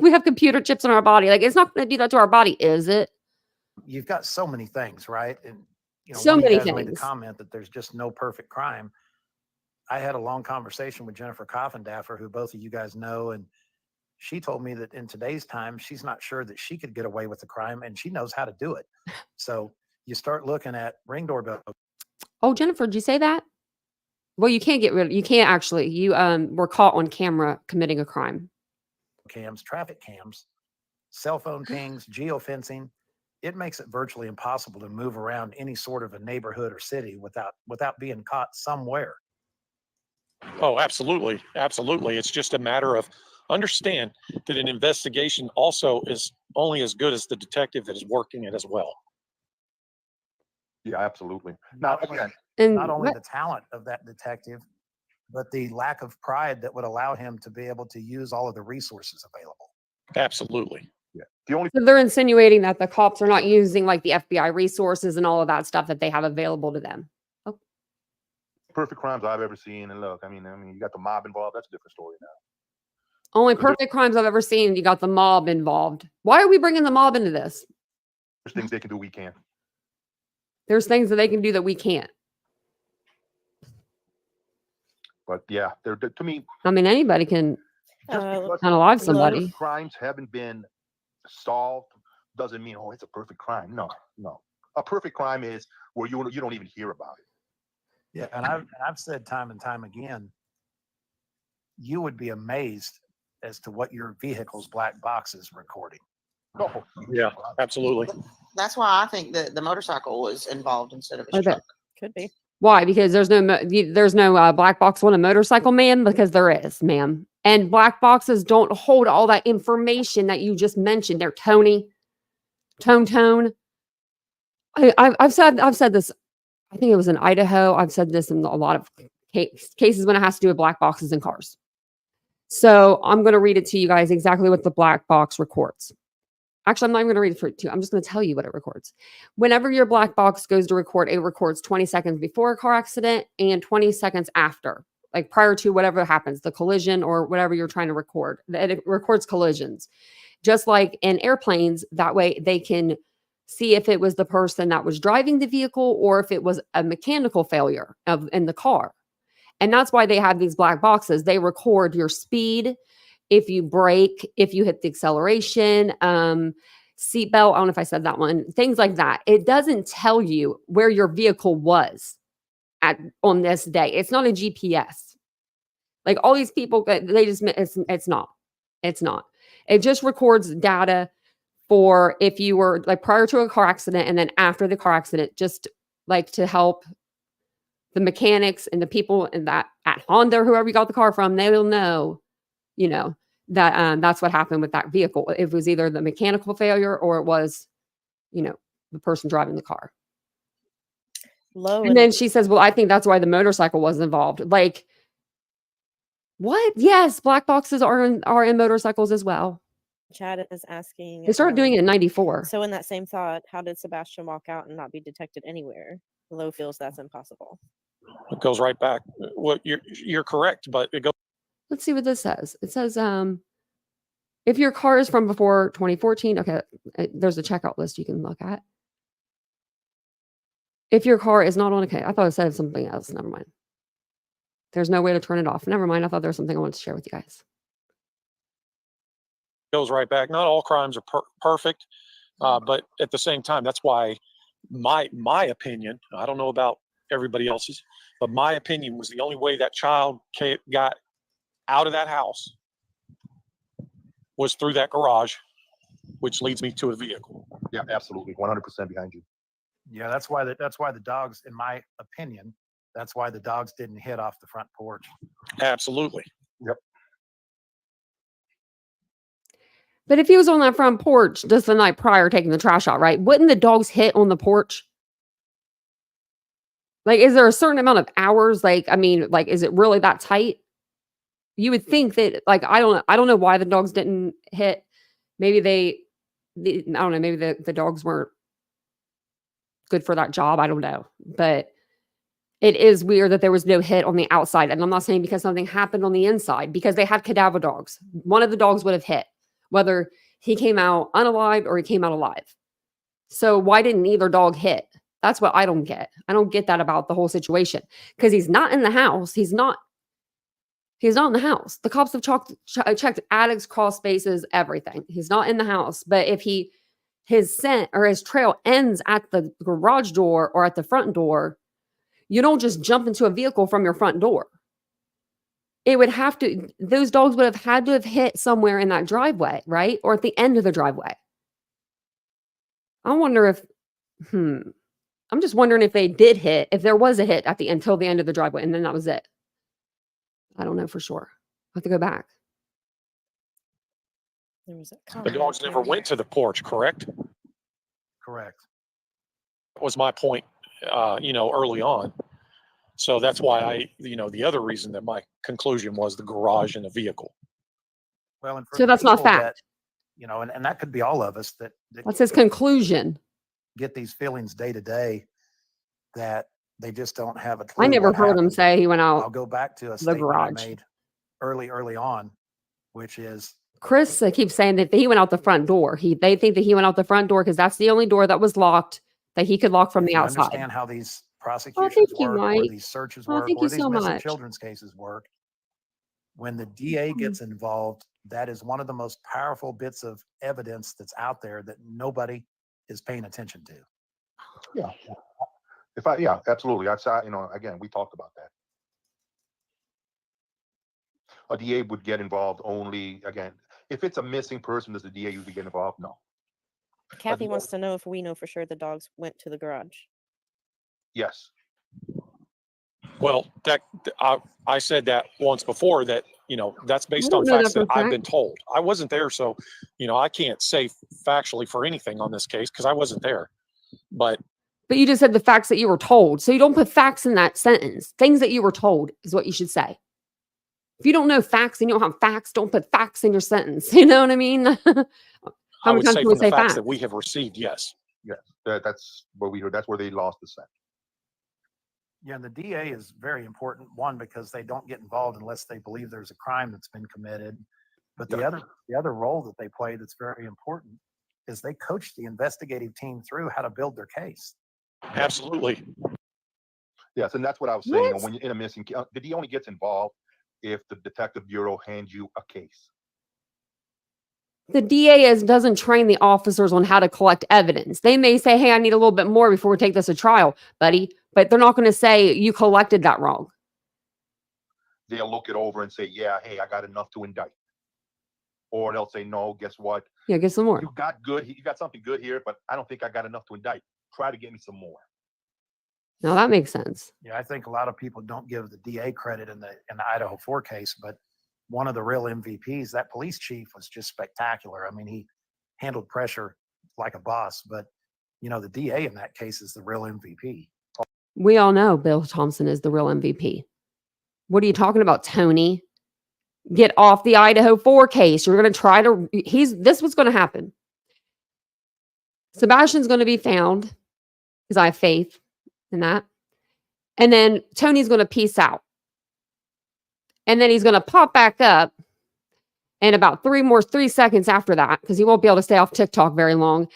we have computer chips in our body. Like, it's not going to do that to our body, is it? You've got so many things, right? And So one of you many guys made the things. comment that there's just no perfect crime. I had a long conversation with Jennifer Coffindaffer, who both of you guys know, and she told me that in today's time, she's not sure that she could get away with the crime, and she knows how to do it. So you start looking at Ring doorbell. Oh, Jennifer, did you say that? Well, you can't you can't actually. You were caught on camera committing a crime. Cams, traffic cams, cell phone pings, geofencing. It makes it virtually impossible to move around any sort of a neighborhood or city without being caught somewhere. Oh, absolutely. Absolutely. It's just a matter of understand that an investigation also is only as good as the detective that is working it as well. Yeah, absolutely. Now, again, And Not only what- the talent of that detective, but the lack of pride that would allow him to be able to use all of the resources available. Absolutely. yeah, the only so they're insinuating that the cops are not using like the FBI resources and all of that stuff that they have available to them. perfect crimes I've ever seen. And look, I mean, you got the mob involved. That's a different story now. Only So there- perfect crimes I've ever seen. You got the mob involved. Why are we bringing the mob into this? There's things they can do we can't. There's things that they can do that we can't. But yeah, to me, I mean, anybody can just because unalive just somebody. because crimes haven't been solved doesn't mean it's a perfect crime. No. A perfect crime is where you don't even hear about it. Yeah, and I've said time and time again, you would be amazed as to what your vehicle's black box is recording. No. Yeah, absolutely. That's why I think that the motorcycle was involved instead of his Or that- truck. Could be. Why? Because there's no black box on a motorcycle, ma'am. Because there is, ma'am. And black boxes don't hold all that information that you just mentioned there, Tony. Tone. I've said this. I think it was in Idaho. I've said this in a lot of cases when it has to do with black boxes in cars. So I'm going to read it to you guys exactly what the black box records. Actually, I'm not even going to read it for you. I'm just going to tell you what it records. Whenever your black box goes to record, it records 20 seconds before a car accident and 20 seconds after, like prior to whatever happens, the collision or whatever you're trying to record. It records collisions. Just like in airplanes, that way they can see if it was the person that was driving the vehicle or if it was a mechanical failure in the car. And that's why they have these black boxes. They record your speed, if you brake, if you hit the acceleration, seatbelt. I don't know if I said that one, things like that. It doesn't tell you where your vehicle was on this day. It's not a GPS. Like all these people, they just, it's not. It just records data for if you were like prior to a car accident and then after the car accident, just like to help the mechanics and the people in that at Honda or whoever you got the car from, they will know, that that's what happened with that vehicle. It was either the mechanical failure or it was, the person driving the car. And then she says, well, I think that's why the motorcycle was involved. Like, what? Yes, black boxes are in motorcycles as well. Chad is asking. They started doing it in 94. So in that same thought, how did Sebastian walk out and not be detected anywhere? Lowe feels that's impossible. It goes right back. Well, you're correct, but it goes. Let's see what this says. It says, if your car is from before 2014, okay, there's a checkout list you can look at. If your car is not on, okay, I thought it said something else. Never mind. There's no way to turn it off. Never mind. I thought there was something I wanted to share with you guys. Goes right back. Not all crimes are perfect, but at the same time, that's why my opinion, I don't know about everybody else's, but my opinion was the only way that child got out of that house was through that garage, which leads me to a vehicle. Yeah, absolutely. 100% behind you. Yeah, that's why the dogs, in my opinion, that's why the dogs didn't hit off the front porch. Absolutely. Yep. But if he was on that front porch just the night prior taking the trash out, right? Wouldn't the dogs hit on the porch? Like, is there a certain amount of hours? Like, I mean, like, is it really that tight? You would think that, like, I don't know why the dogs didn't hit. Maybe I don't know, maybe the dogs weren't good for that job. I don't know. But it is weird that there was no hit on the outside. And I'm not saying because something happened on the inside, because they had cadaver dogs. One of the dogs would have hit, whether he came out unalived or he came out alive. So why didn't either dog hit? That's what I don't get. I don't get that about the whole situation, because he's not in the house. He's not in the house. The cops have checked attics, crawl spaces, everything. He's not in the house. But if his scent or his trail ends at the garage door or at the front door, you don't just jump into a vehicle from your front door. Those dogs would have had to have hit somewhere in that driveway, right? Or at the end of the driveway. I wonder if, I'm just wondering if they did hit, if there was a hit until the end of the driveway, and then that was it. I don't know for sure. I have to go back. There was a The comment dogs never here. went to the porch, correct? Correct. That was my point, early on. So that's why the other reason that my conclusion was the garage and the vehicle. Well, and for So the that's not people fact. that, and that could be all of us that That's his conclusion. get these feelings day to day that they just don't have a clue. I never what heard him happened. say he went I'll out. go back to a the statement I garage. made early on, which is Chris keeps saying that he went out the front door. They think that he went out the front door because that's the only door that was locked that he could lock from if the you outside. understand how these Oh, prosecutions thank you, work, or Mike. these searches Oh, work, thank or you these so missing much. children's cases work, when the DA gets involved, that is one of the most powerful bits of evidence that's out there that nobody is paying attention to. Yeah. Yeah, absolutely. Again, we talked about that. A DA would get involved only, again, if it's a missing person, does the DA usually get involved? No. Kathy wants to know if we know for sure the dogs went to the garage. Yes. Well, I said that once before that, that's based don't on know facts that that for a I've been told. I wasn't there, so, I can't say factually for anything on this case because I wasn't there. But you just said the facts that you were told. So you don't put facts in that sentence. Things that you were told is what you should say. If you don't know facts and you don't have facts, don't put facts in your sentence. You know what I mean? I How many would times say can we from the say facts facts? that we have received, yes. Yes. That's what we heard. That's where they lost the scent. Yeah, and the DA is very important, one, because they don't get involved unless they believe there's a crime that's been committed. But the other role that they play that's very important is they coach the investigative team through how to build their case. Absolutely. Yes, and that's what I was saying. What? When you're in a missing case, the DA only gets involved if the detective bureau hands you a case. The DA doesn't train the officers on how to collect evidence. They may say, hey, I need a little bit more before we take this to trial, buddy. But they're not going to say you collected that wrong. They'll look it over and say, yeah, hey, I got enough to indict. Or they'll say, no, guess what? Yeah, get some more. You got something good here, but I don't think I got enough to indict. Try to get me some more. Now that makes sense. Yeah, I think a lot of people don't give the DA credit in the Idaho 4 case, but one of the real MVPs, that police chief, was just spectacular. I mean, he handled pressure like a boss, but the DA in that case is the real MVP. We all know Bill Thompson is the real MVP. What are you talking about, Tony? Get off the Idaho 4 case. You're going to try to, this was going to happen. Sebastian's going to be found because I have faith in that. And then Tony's going to peace out. And then he's going to pop back up in about 3 seconds after that, because he won't be able to stay off TikTok very long.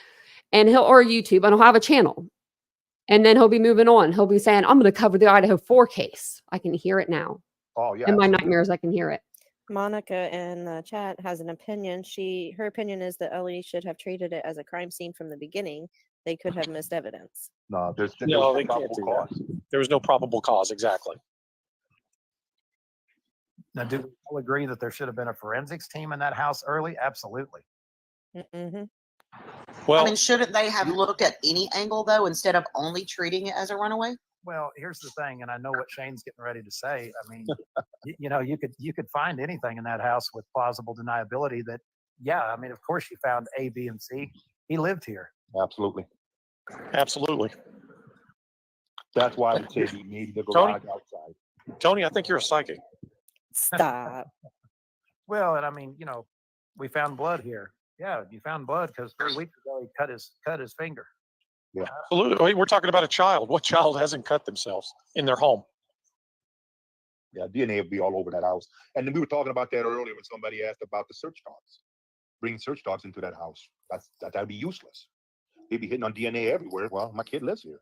And or YouTube, and he'll have a channel. And then he'll be moving on. He'll be saying, I'm going to cover the Idaho 4 case. I can hear it now. Oh, yeah. In my absolutely. nightmares, I can hear it. Monica in the chat has an opinion. Her opinion is that Ellie should have treated it as a crime scene from the beginning. They could have missed evidence. No, there's No, no they can't probable do cause. that. There was no probable cause, exactly. Now, do we all agree that there should have been a forensics team in that house early? Absolutely. Mm-hmm. Well, I mean, shouldn't they have looked at any angle though, instead of only treating it as a runaway? Well, here's the thing, and I know what Shane's getting ready to say. I mean, you could find anything in that house with plausible deniability that yeah, I mean, of course she found A, B, and C. He lived here. Absolutely. Absolutely. That's why I would say he made the Tony? garage outside. Tony, I think you're a psychic. Stop. Well, and I mean, you know, we found blood here. Yeah, you found blood because 3 weeks ago he cut his finger. Yeah. Absolutely. We're talking about a child. What child hasn't cut themselves in their home? Yeah, DNA would be all over that house. And then we were talking about that earlier when somebody asked about the search dogs. Bringing search dogs into that house. That'd be useless. They'd be hitting on DNA everywhere. Well, my kid lives here.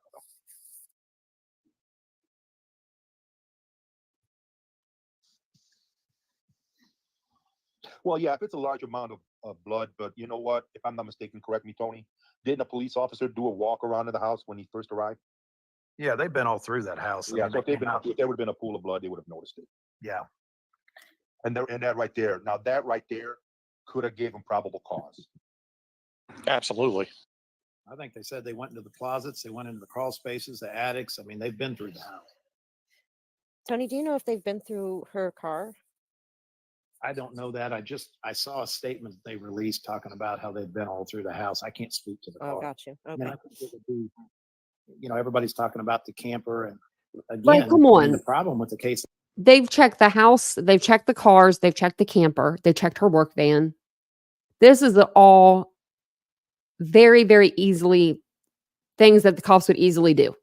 Well, yeah, if it's a large amount of blood, but you know what? If I'm not mistaken, correct me, Tony. Didn't a police officer do a walk around in the house when he first arrived? Yeah, they've been all through that house. Yeah, so if there would have been a pool of blood, they would have noticed it. Yeah. And that right there, now that right there could have given probable cause. Absolutely. I think they said they went into the closets, they went into the crawl spaces, the attics. I mean, they've been through the house. Tony, do you know if they've been through her car? I don't know that. I saw a statement they released talking about how they've been all through the house. I can't speak to the Oh, car. got you. I mean, Okay. I think it would be, you know, everybody's talking about the camper, and again, Like, come I mean, on. the problem with the case. They've checked the house, they've checked the cars, they've checked the camper, they've checked her work van. This is all very, very easily things that the cops would easily do.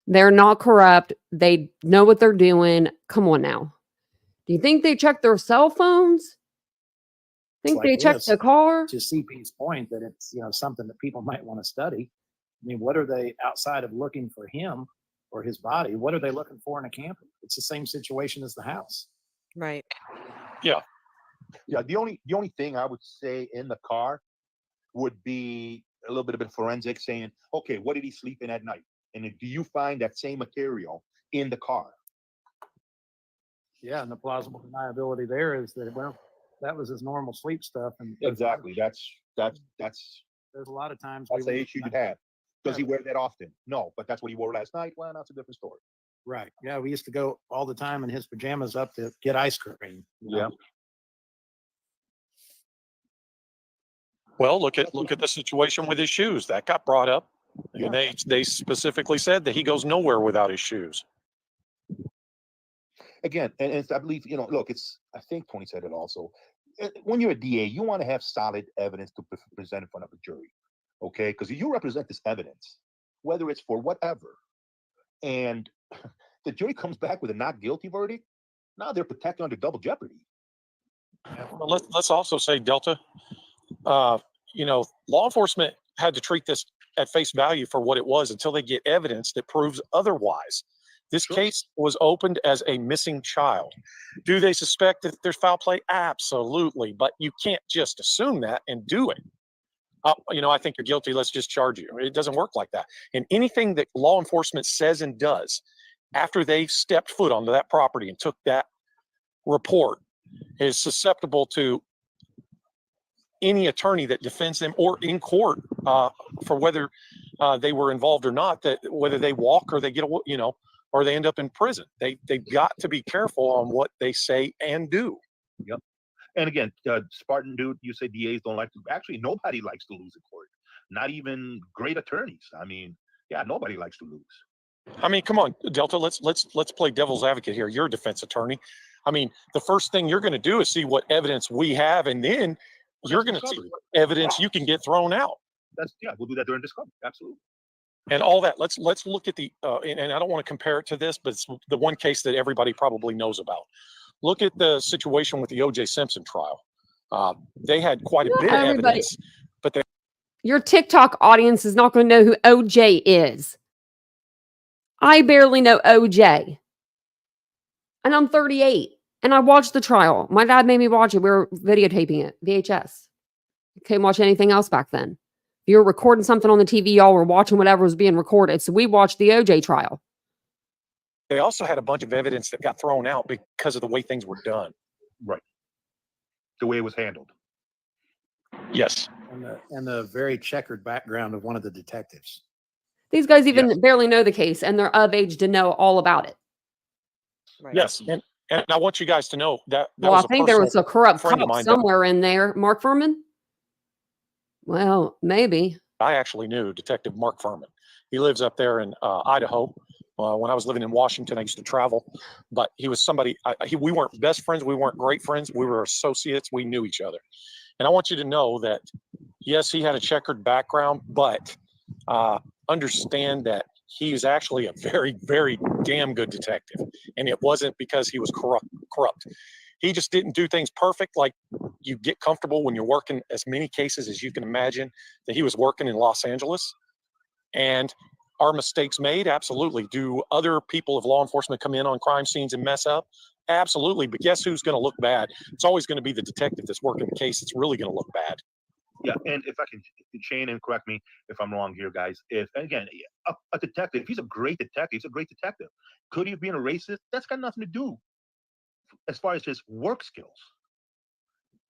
They're not corrupt. They know what they're doing. Come on now. Do you think they checked their cell phones? Think like they checked this, the car? To CP's point that it's, you know, something that people might want to study. I mean, what are they outside of looking for him or his body? What are they looking for in a camper? It's the same situation as the house. Right. Yeah, the only thing I would say in the car would be a little bit of forensic saying, okay, what did he sleep in at night? And do you find that same material in the car? Yeah, and the plausible deniability there is that, well, that was his normal sleep stuff. And Exactly. That's there's a lot of times the issue you'd have. Does he Yeah. wear that often? No, but that's what he wore last night. Well, that's a different story. Right. Yeah, we used to go all the time in his pajamas up to get ice cream. you know? Well, look at the situation with his shoes. That got brought up. Yeah. And they specifically said that he goes nowhere without his shoes. Again, and it's, I believe, you know, look, I think Tony said it also. When you're a DA, you want to have solid evidence to present in front of a jury. Okay, because you represent this evidence, whether it's for whatever, and the jury comes back with a not guilty verdict. Now they're protected under double jeopardy. Well, let's also say, Delta, you know, law enforcement had to treat this at face value for what it was until they get evidence that proves otherwise. This case was opened as a missing child. Do they suspect that there's foul play? Absolutely, but you can't just assume that and do it. You know, I think you're guilty. Let's just charge you. It doesn't work like that. And anything that law enforcement says and does after they've stepped foot onto that property and took that report is susceptible to any attorney that defends them or in court for whether they were involved or not, that whether they walk or they get, you know, or they end up in prison. They've got to be careful on what they say and do. Yep. And again, Spartan dude, you say DAs don't like to. Actually, nobody likes to lose in court. Not even great attorneys. I mean, yeah, nobody likes to lose. I mean, come on, Delta. Let's play devil's advocate here. You're a defense attorney. I mean, the first thing you're going to do is see what evidence we have, and then you're going to see what evidence you can get thrown out. We'll do that during discovery. Absolutely. And all that. Let's look at the and I don't want to compare it to this, but it's the one case that everybody probably knows about. Look at the situation with the O.J. Simpson trial. They had quite a bit of evidence, but your TikTok audience is not going to know who OJ is. I barely know OJ. And I'm 38. And I watched the trial. My dad made me watch it. We were videotaping it, VHS. Couldn't watch anything else back then. If you were recording something on the TV, y'all were watching whatever was being recorded. So we watched the OJ trial. they also had a bunch of evidence that got thrown out because of the way things were done. Right. The way it was handled. Yes. And the very checkered background of one of the detectives. These guys even barely know the case, and they're of age to know all about it. Right. Yes. And I want you guys to know that that Well, I was a think there was personal a corrupt friend of cop mine that somewhere in there. Mark Furman? Well, maybe. I actually knew, Detective Mark Furman. He lives up there in Idaho. When I was living in Washington, I used to travel, but he was somebody, we weren't best friends. We weren't great friends. We were associates. We knew each other. And I want you to know that, yes, he had a checkered background, but understand that he was actually a very, very damn good detective. And it wasn't because he was corrupt. He just didn't do things perfect. Like, you get comfortable when you're working as many cases as you can imagine, that he was working in Los Angeles. And are mistakes made? Absolutely. Do other people of law enforcement come in on crime scenes and mess up? Absolutely. But guess who's going to look bad? It's always going to be the detective that's working the case. It's really going to look bad. Yeah, and if I can, Shane, and correct me if I'm wrong here, guys. If again, a detective, if he's a great detective, he's a great detective. Could he have been a racist? That's got nothing to do as far as his work skills.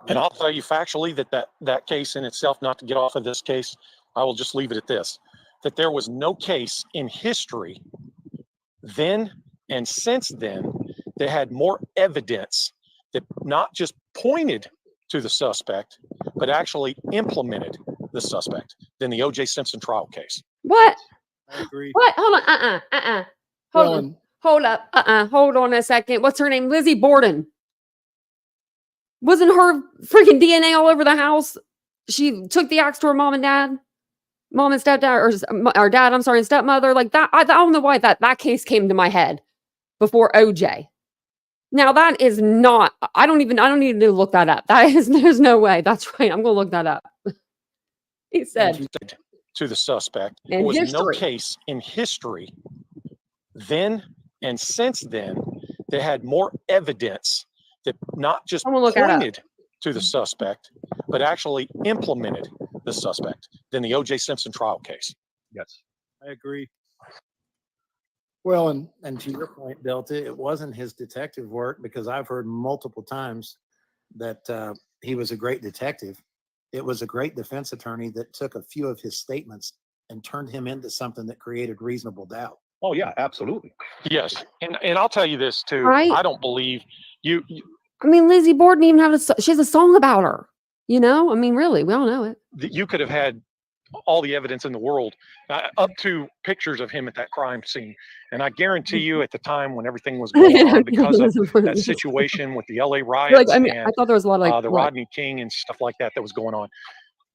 And I'll tell you factually that case in itself, not to get off of this case, I will just leave it at this, that there was no case in history then and since then that had more evidence that not just pointed to the suspect, but actually implemented the suspect than the O.J. Simpson trial case. What? I agree. What? Hold on. Well, Hold up. Hold on a second. What's her name? Lizzie Borden. Wasn't her freaking DNA all over the house? She took the axe to her mom and stepdad, or dad, I'm sorry, and stepmother. Like that. I don't know why that case came to my head before OJ. Now that is not, I don't need to look that up. There's no way. That's right. I'm going to look that up. He said To the suspect. In There was no history. case in history then and since then that had more evidence that not just I'm gonna look that up. pointed to the suspect, but actually implemented the suspect than the O.J. Simpson trial case. Yes. I agree. Well, and to your point, Delta, it wasn't his detective work, because I've heard multiple times that he was a great detective. It was a great defense attorney that took a few of his statements and turned him into something that created reasonable doubt. Oh yeah, absolutely. Yes, and I'll tell you this too. Right. I don't believe you. I mean, Lizzie Borden even she has a song about her. You know, I mean, really, we all know it. You could have had all the evidence in the world, up to pictures of him at that crime scene. And I guarantee you, at the time when everything was going on, because of that situation with the LA riots I and thought there was a lot of the Rodney King and stuff like that was going on,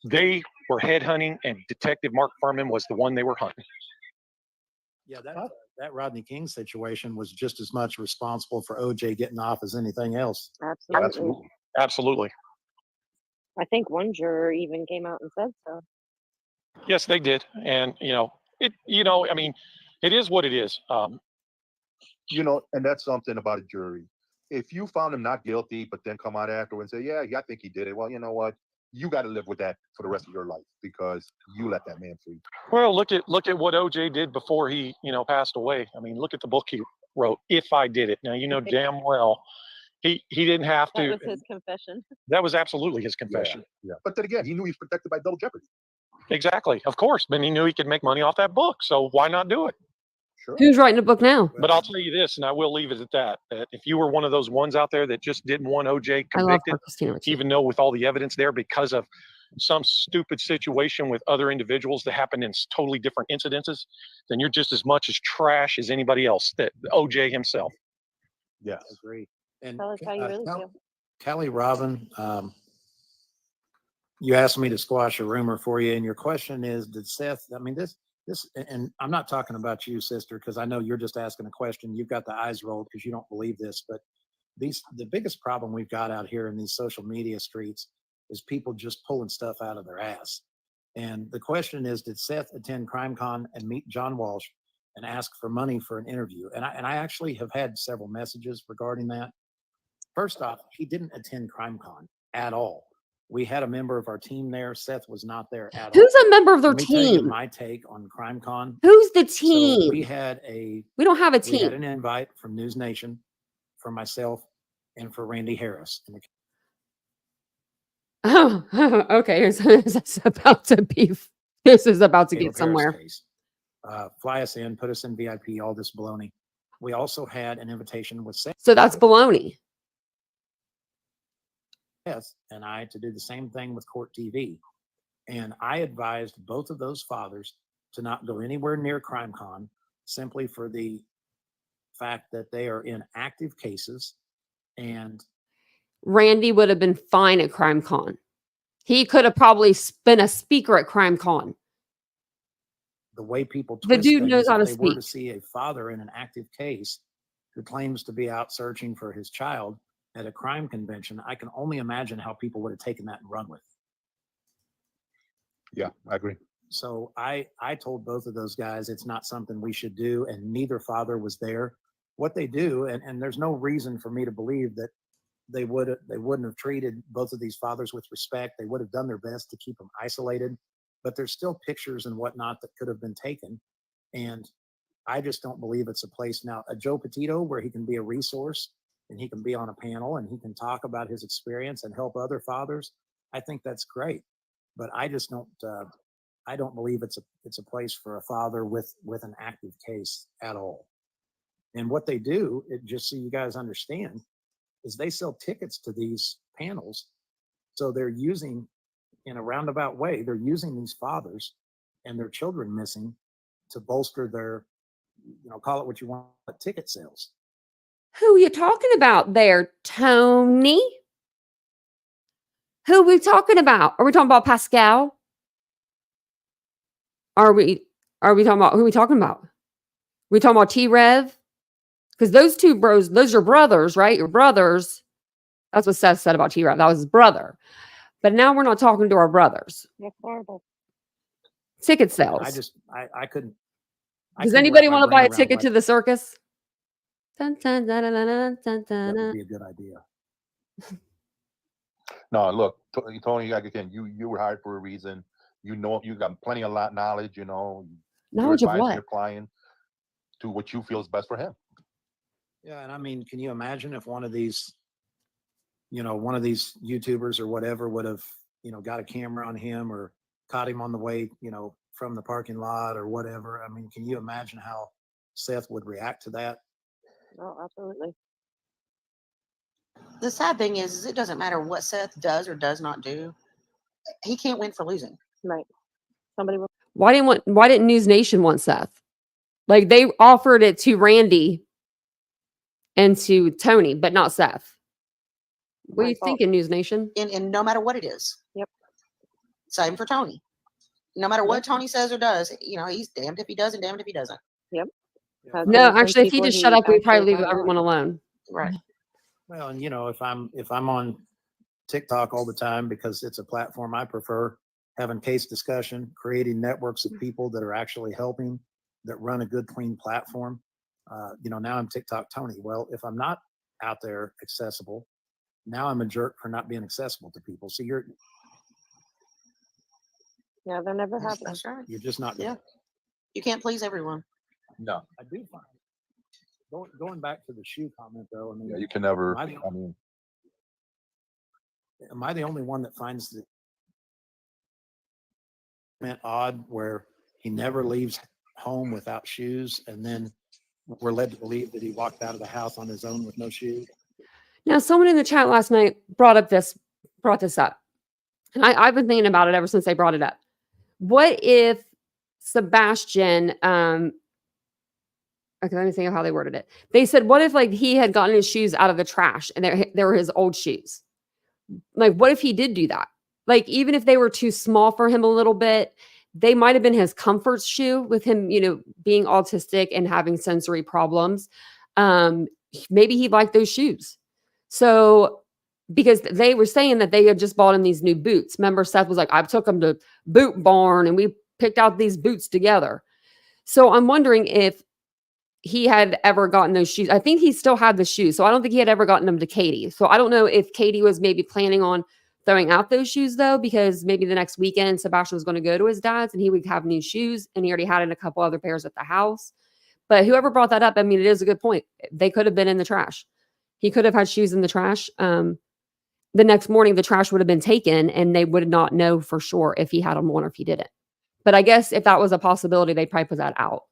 they were headhunting, and Detective Mark Furman was the one they were hunting. Yeah, that Rodney King situation was just as much responsible for OJ getting off as anything else. Absolutely. Absolutely. I think one juror even came out and said so. Yes, they did. And I mean, it is what it is. And that's something about a jury. If you found him not guilty, but then come out after and say, yeah, I think he did it. Well, you know what? You got to live with that for the rest of your life, because you let that man free. Well, look at what OJ did before he, passed away. I mean, look at the book he wrote, If I Did It. Now, you know damn well he didn't have to. That was his confession. That was absolutely his confession. Yeah. But then again, he knew he was protected by double jeopardy. Exactly. Of course. But he knew he could make money off that book. So why not do it? Sure. Who's writing a book now? But I'll tell you this, and I will leave it at that if you were one of those ones out there that just didn't want OJ convicted, even though with all the evidence there, because of some stupid situation with other individuals that happened in totally different incidences, then you're just as much as trash as anybody else, that OJ himself. Yes. I agree. And Tell us how you really feel. Kelly Robin, you asked me to squash a rumor for you, and your question is, did Seth, I mean, this, and I'm not talking about you, sister, because I know you're just asking a question. You've got the eyes rolled because you don't believe this, but the biggest problem we've got out here in these social media streets is people just pulling stuff out of their ass. And the question is, did Seth attend CrimeCon and meet John Walsh and ask for money for an interview? And I actually have had several messages regarding that. First off, he didn't attend CrimeCon at all. We had a member of our team there. Seth was not there at all. Who's a member of their Let me tell you team? my take on CrimeCon. Who's the So team? we don't have a We had team. an invite from News Nation, for myself, and for Randy Harris. And Oh, okay. This is about to be. This is about to Caleb get somewhere. Harris case. Fly us in, put us in VIP, all this baloney. we also had an invitation with Seth So that's baloney. and I to do the same thing with Court TV. And I advised both of those fathers to not go anywhere near CrimeCon simply for the fact that they are in active cases. And Randy would have been fine at CrimeCon. He could have probably been a speaker at CrimeCon. the way people The twist dude things, knows how if to they were to speak. see a father in an active case who claims to be out searching for his child at a crime convention, I can only imagine how people would have taken that and run with it. Yeah, I agree. So I told both of those guys it's not something we should do, and neither father was there. What they do, and there's no reason for me to believe that they wouldn't have treated both of these fathers with respect. They would have done their best to keep them isolated, but there's still pictures and whatnot that could have been taken. And I just don't believe it's a place now, a Joe Petito, where he can be a resource and he can be on a panel and he can talk about his experience and help other fathers. I think that's great, but I just don't. I don't believe it's a place for a father with an active case at all. And what they do, just so you guys understand, is they sell tickets to these panels. So they're using, in a roundabout way, they're using these fathers and their children missing to bolster their, call it what you want, ticket sales. Who are you talking about there, Tony? Who are we talking about? Are we talking about Pascal? Are we talking about, who are we talking about? We talking about T-Rev? Because those two bros, those are brothers, right? Your brothers. That's what Seth said about T-Rev. That was his brother. But now we're not talking to our brothers. That's horrible. Ticket sales. I couldn't. Does anybody want to buy a ticket to the circus? Dun, dun, dun, dun, dun, dun, That dun. would be a good idea. No, look, Tony, again, you were hired for a reason. You know, you got plenty of knowledge. You're Knowledge of advising what? your client to what you feel is best for him. Yeah, and I mean, can you imagine if one of these YouTubers or whatever would have, got a camera on him or caught him on the way, from the parking lot or whatever? I mean, can you imagine how Seth would react to that? Oh, absolutely. The sad thing is it doesn't matter what Seth does or does not do. He can't win for losing. Right. Somebody will. Why didn't News Nation want Seth? Like, they offered it to Randy and to Tony, but not Seth. What are you thinking, News Nation? And no matter what it is. Yep. Same for Tony. No matter what Tony says or does, he's damned if he does and damned if he doesn't. Yep. No, actually, if he just shut up, we'd probably leave everyone alone. Right. Well, and if I'm on TikTok all the time because it's a platform I prefer, having case discussion, creating networks of people that are actually helping, that run a good, clean platform. Now I'm TikTok Tony. Well, if I'm not out there accessible, now I'm a jerk for not being accessible to people. So Yeah, they're never happy. That's right. you're just not. Yeah. You can't please everyone. No. I do find going back to the shoe comment though. I mean, Yeah, you can never. am I the only one that finds the comment odd where he never leaves home without shoes, and then we're led to believe that he walked out of the house on his own with no shoes? Now, someone in the chat last night brought this up. And I've been thinking about it ever since they brought it up. What if Sebastian, okay, let me think of how they worded it. They said, what if he had gotten his shoes out of the trash and they were his old shoes? Like, what if he did do that? Like, even if they were too small for him a little bit, they might have been his comfort shoe with him, being autistic and having sensory problems. Maybe he liked those shoes. So, because they were saying that they had just bought him these new boots. Remember, Seth was like, I took him to Boot Barn and we picked out these boots together. So I'm wondering if he had ever gotten those shoes. I think he still had the shoes. So I don't think he had ever gotten them to Katie. So I don't know if Katie was maybe planning on throwing out those shoes though, because maybe the next weekend Sebastian was going to go to his dad's and he would have new shoes, and he already had in a couple other pairs at the house. But whoever brought that up, I mean, it is a good point. They could have been in the trash. He could have had shoes in the trash. The next morning, the trash would have been taken and they would not know for sure if he had them on or if he didn't. But I guess if that was a possibility, they'd probably put that out.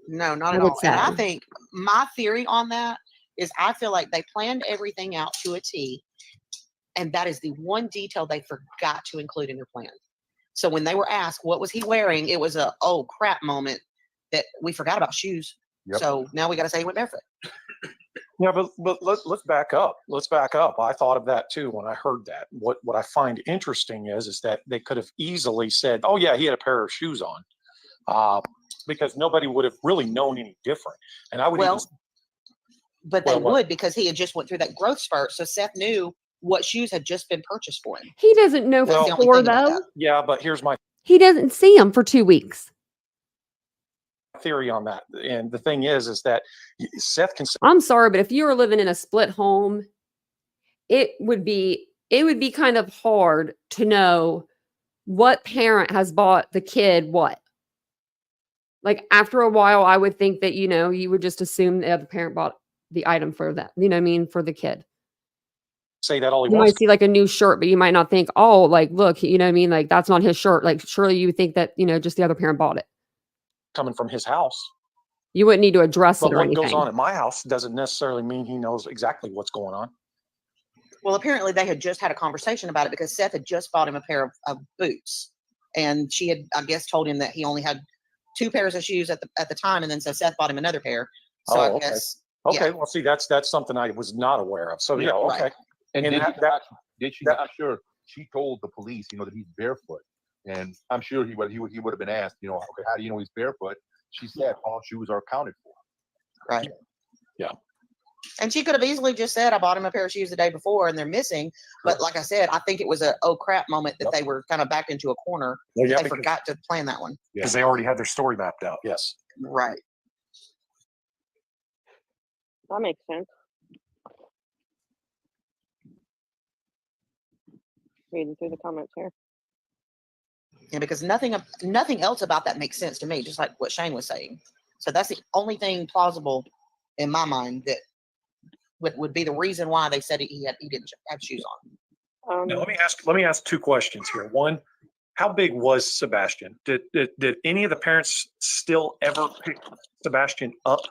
No, not I at would all. And I say. think my theory on that is I feel like they planned everything out to a T, and that is the one detail they forgot to include in their plan. So when they were asked what was he wearing, it was a oh crap moment that we forgot about shoes. Yep. So now we got to say he went barefoot. Yeah, but let's back up. Let's back up. I thought of that too when I heard that. What I find interesting is that they could have easily said, "Oh yeah, he had a pair of shoes on," because nobody would have really known any different. And I would Well, even, but they well, what? would because he had just went through that growth spurt. So Seth knew what shoes had just been purchased for him. He doesn't know That's the only for thing about though. that. Yeah, but here's my He doesn't see him for 2 weeks. theory on that. And the thing is that Seth can say, I'm sorry, but if you were living in a split home, it would be kind of hard to know what parent has bought the kid what. Like after a while, I would think that, you would just assume the other parent bought the item for that, you know what I mean, for the kid. say that all he You wants. might see like a new shirt, but you might not think, oh, like, look, you know what I mean? Like that's not his shirt. Like surely you would think that, just the other parent bought it. Coming from his house. You wouldn't need to address But it or what anything. goes on at my house doesn't necessarily mean he knows exactly what's going on. Well, apparently they had just had a conversation about it because Seth had just bought him a pair of boots. And she had, I guess, told him that he only had 2 pairs of shoes at the time. And then so Seth bought him another pair. So I okay. guess. Okay, Yeah. well, see, that's something I was not aware of. So yeah, Right. okay. And And did that- she I'm sure she told the police, that he's barefoot. And I'm sure he would have been asked, okay, how do you know he's barefoot? She said all shoes are accounted for. Right. Yeah. And she could have easily just said, I bought him a pair of shoes the day before and they're missing. But like I said, I think it was a oh crap moment that they were kind of backed into a corner. Well, yeah, They because- forgot to plan that one. because they already had their story mapped out. Yes. Right. That makes sense. Reading through the comments here. Yeah, because nothing else about that makes sense to me, just like what Shane was saying. So that's the only thing plausible in my mind that would be the reason why they said he didn't have shoes on. Now let me ask 2 questions here. One, how big was Sebastian? Did any of the parents still ever pick Sebastian up?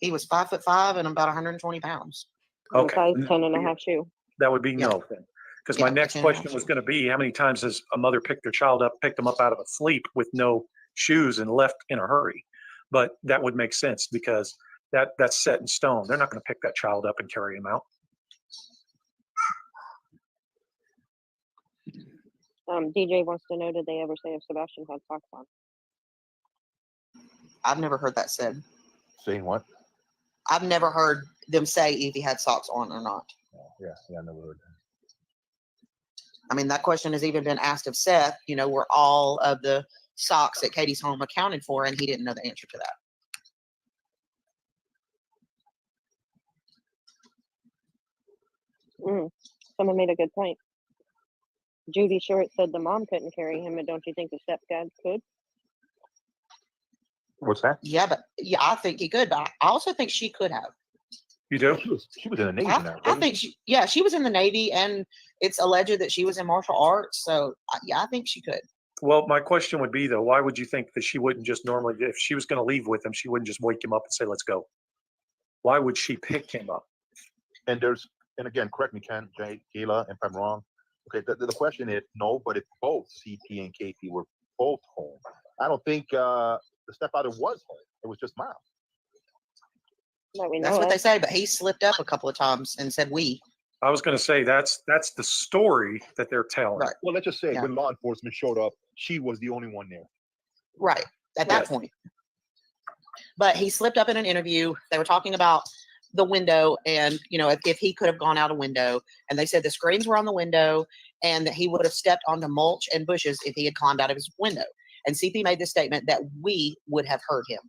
He was 5'5" and about 120 pounds. Okay. Size 10 and a half shoe. That would be Yeah. no then. Because my Yeah, next 10 and a half question was shoe. going to be, how many times has a mother picked their child up, picked them up out of a sleep with no shoes and left in a hurry? But that would make sense because that's set in stone. They're not going to pick that child up and carry him out. DJ wants to know, did they ever say if Sebastian had socks on? I've never heard that said. Saying what? I've never heard them say if he had socks on or not. Yeah, I never heard that. I mean, that question has even been asked of Seth, were all of the socks at Katie's home accounted for, and he didn't know the answer to that. Someone made a good point. Judy Short said the mom couldn't carry him, and don't you think the stepdad could? What's that? Yeah, I think he could, but I also think she could have. You do? She was in the Navy now. I think she was in the Navy, and it's alleged that she was in martial arts. So yeah, I think she could. Well, my question would be though, why would you think that she wouldn't just normally, if she was going to leave with him, she wouldn't just wake him up and say, let's go? Why would she pick him up? And again, correct me, Kayla, if I'm wrong. Okay, the question is no, but if both CP and KP were both home, I don't think the stepfather was home. It was just Miles. That's what they say, but he slipped up a couple of times and said we. I was going to say that's the story that they're telling. Right. Well, let's just say when law enforcement showed up, she was the only one there. Right. At that point. But he slipped up in an interview. They were talking about the window and, if he could have gone out a window, and they said the screens were on the window and that he would have stepped onto mulch and bushes if he had climbed out of his window. And CP made the statement that we would have heard him.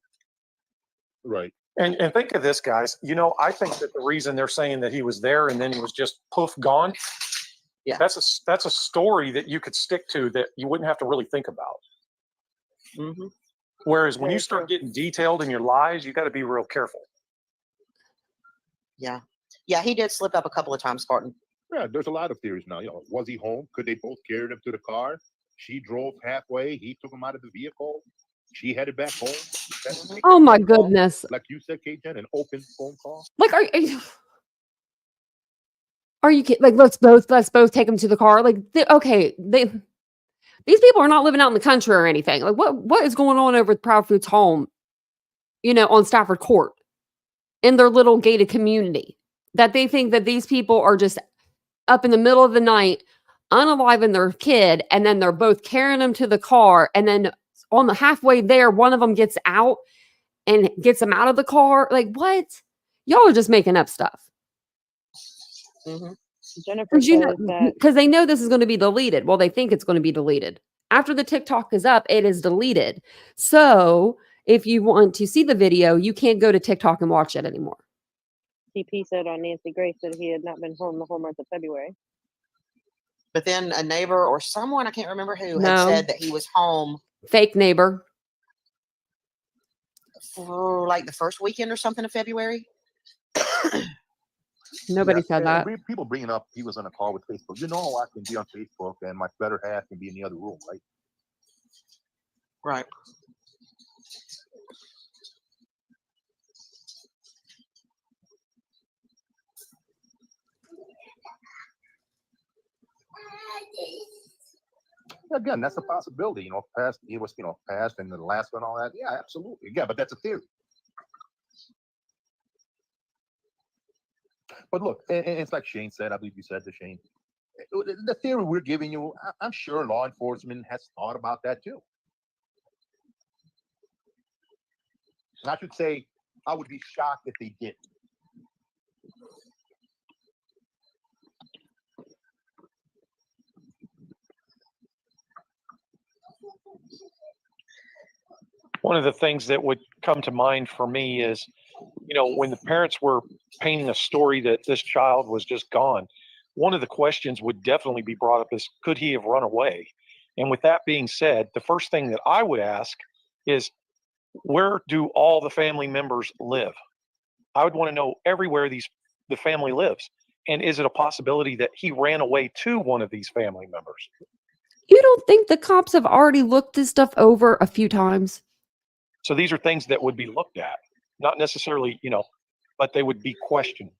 Right. And think of this, guys. I think that the reason they're saying that he was there and then he was just poof gone. Yeah. That's a story that you could stick to that you wouldn't have to really think about. Mm-hmm. Whereas when you start getting detailed in your lies, you got to be real careful. Yeah. Yeah, he did slip up a couple of times, Spartan. Yeah, there's a lot of theories now. Was he home? Could they both carry him to the car? She drove halfway. He took him out of the vehicle. She headed back home. Oh my goodness. Like you said, K-Jen, an open phone call. Like, are you kidding? Like, let's both take them to the car. Like, these people are not living out in the country or anything. Like, what is going on over at Proud Foods home, on Stafford Court in their little gated community, that they think that these people are just up in the middle of the night, unaliving their kid, and then they're both carrying them to the car, and then on the halfway there, one of them gets out and gets them out of the car. Like, what? Y'all are just making up stuff. Mm-hmm. Jennifer Because they know this is going to be deleted. Well, they think it's going to be deleted. After the TikTok is up, it is deleted. So if you want to see the video, you can't go to TikTok and watch it anymore. TP said on Nancy Grace that he had not been home the whole month of February. But then a neighbor or someone, I can't remember who, No. had said that he was home Fake neighbor. for like the first weekend or something of February. Nobody said that. People bringing up he was on a call with Facebook. I can be on Facebook and my better half can be in the other room, right? Right. Again, that's a possibility. Past it was past and the last one, all that. Yeah, absolutely. Yeah, but that's a theory. But look, and it's like Shane said. I believe you said to Shane, the theory we're giving you. I'm sure law enforcement has thought about that too. And I should say, I would be shocked if they didn't. One of the things that would come to mind for me is, when the parents were painting a story that this child was just gone, one of the questions would definitely be brought up is, could he have run away? And with that being said, the first thing that I would ask is, where do all the family members live? I would want to know everywhere the family lives. And is it a possibility that he ran away to one of these family members? You don't think the cops have already looked this stuff over a few times? So these are things that would be looked at, not necessarily, but they would be questioned.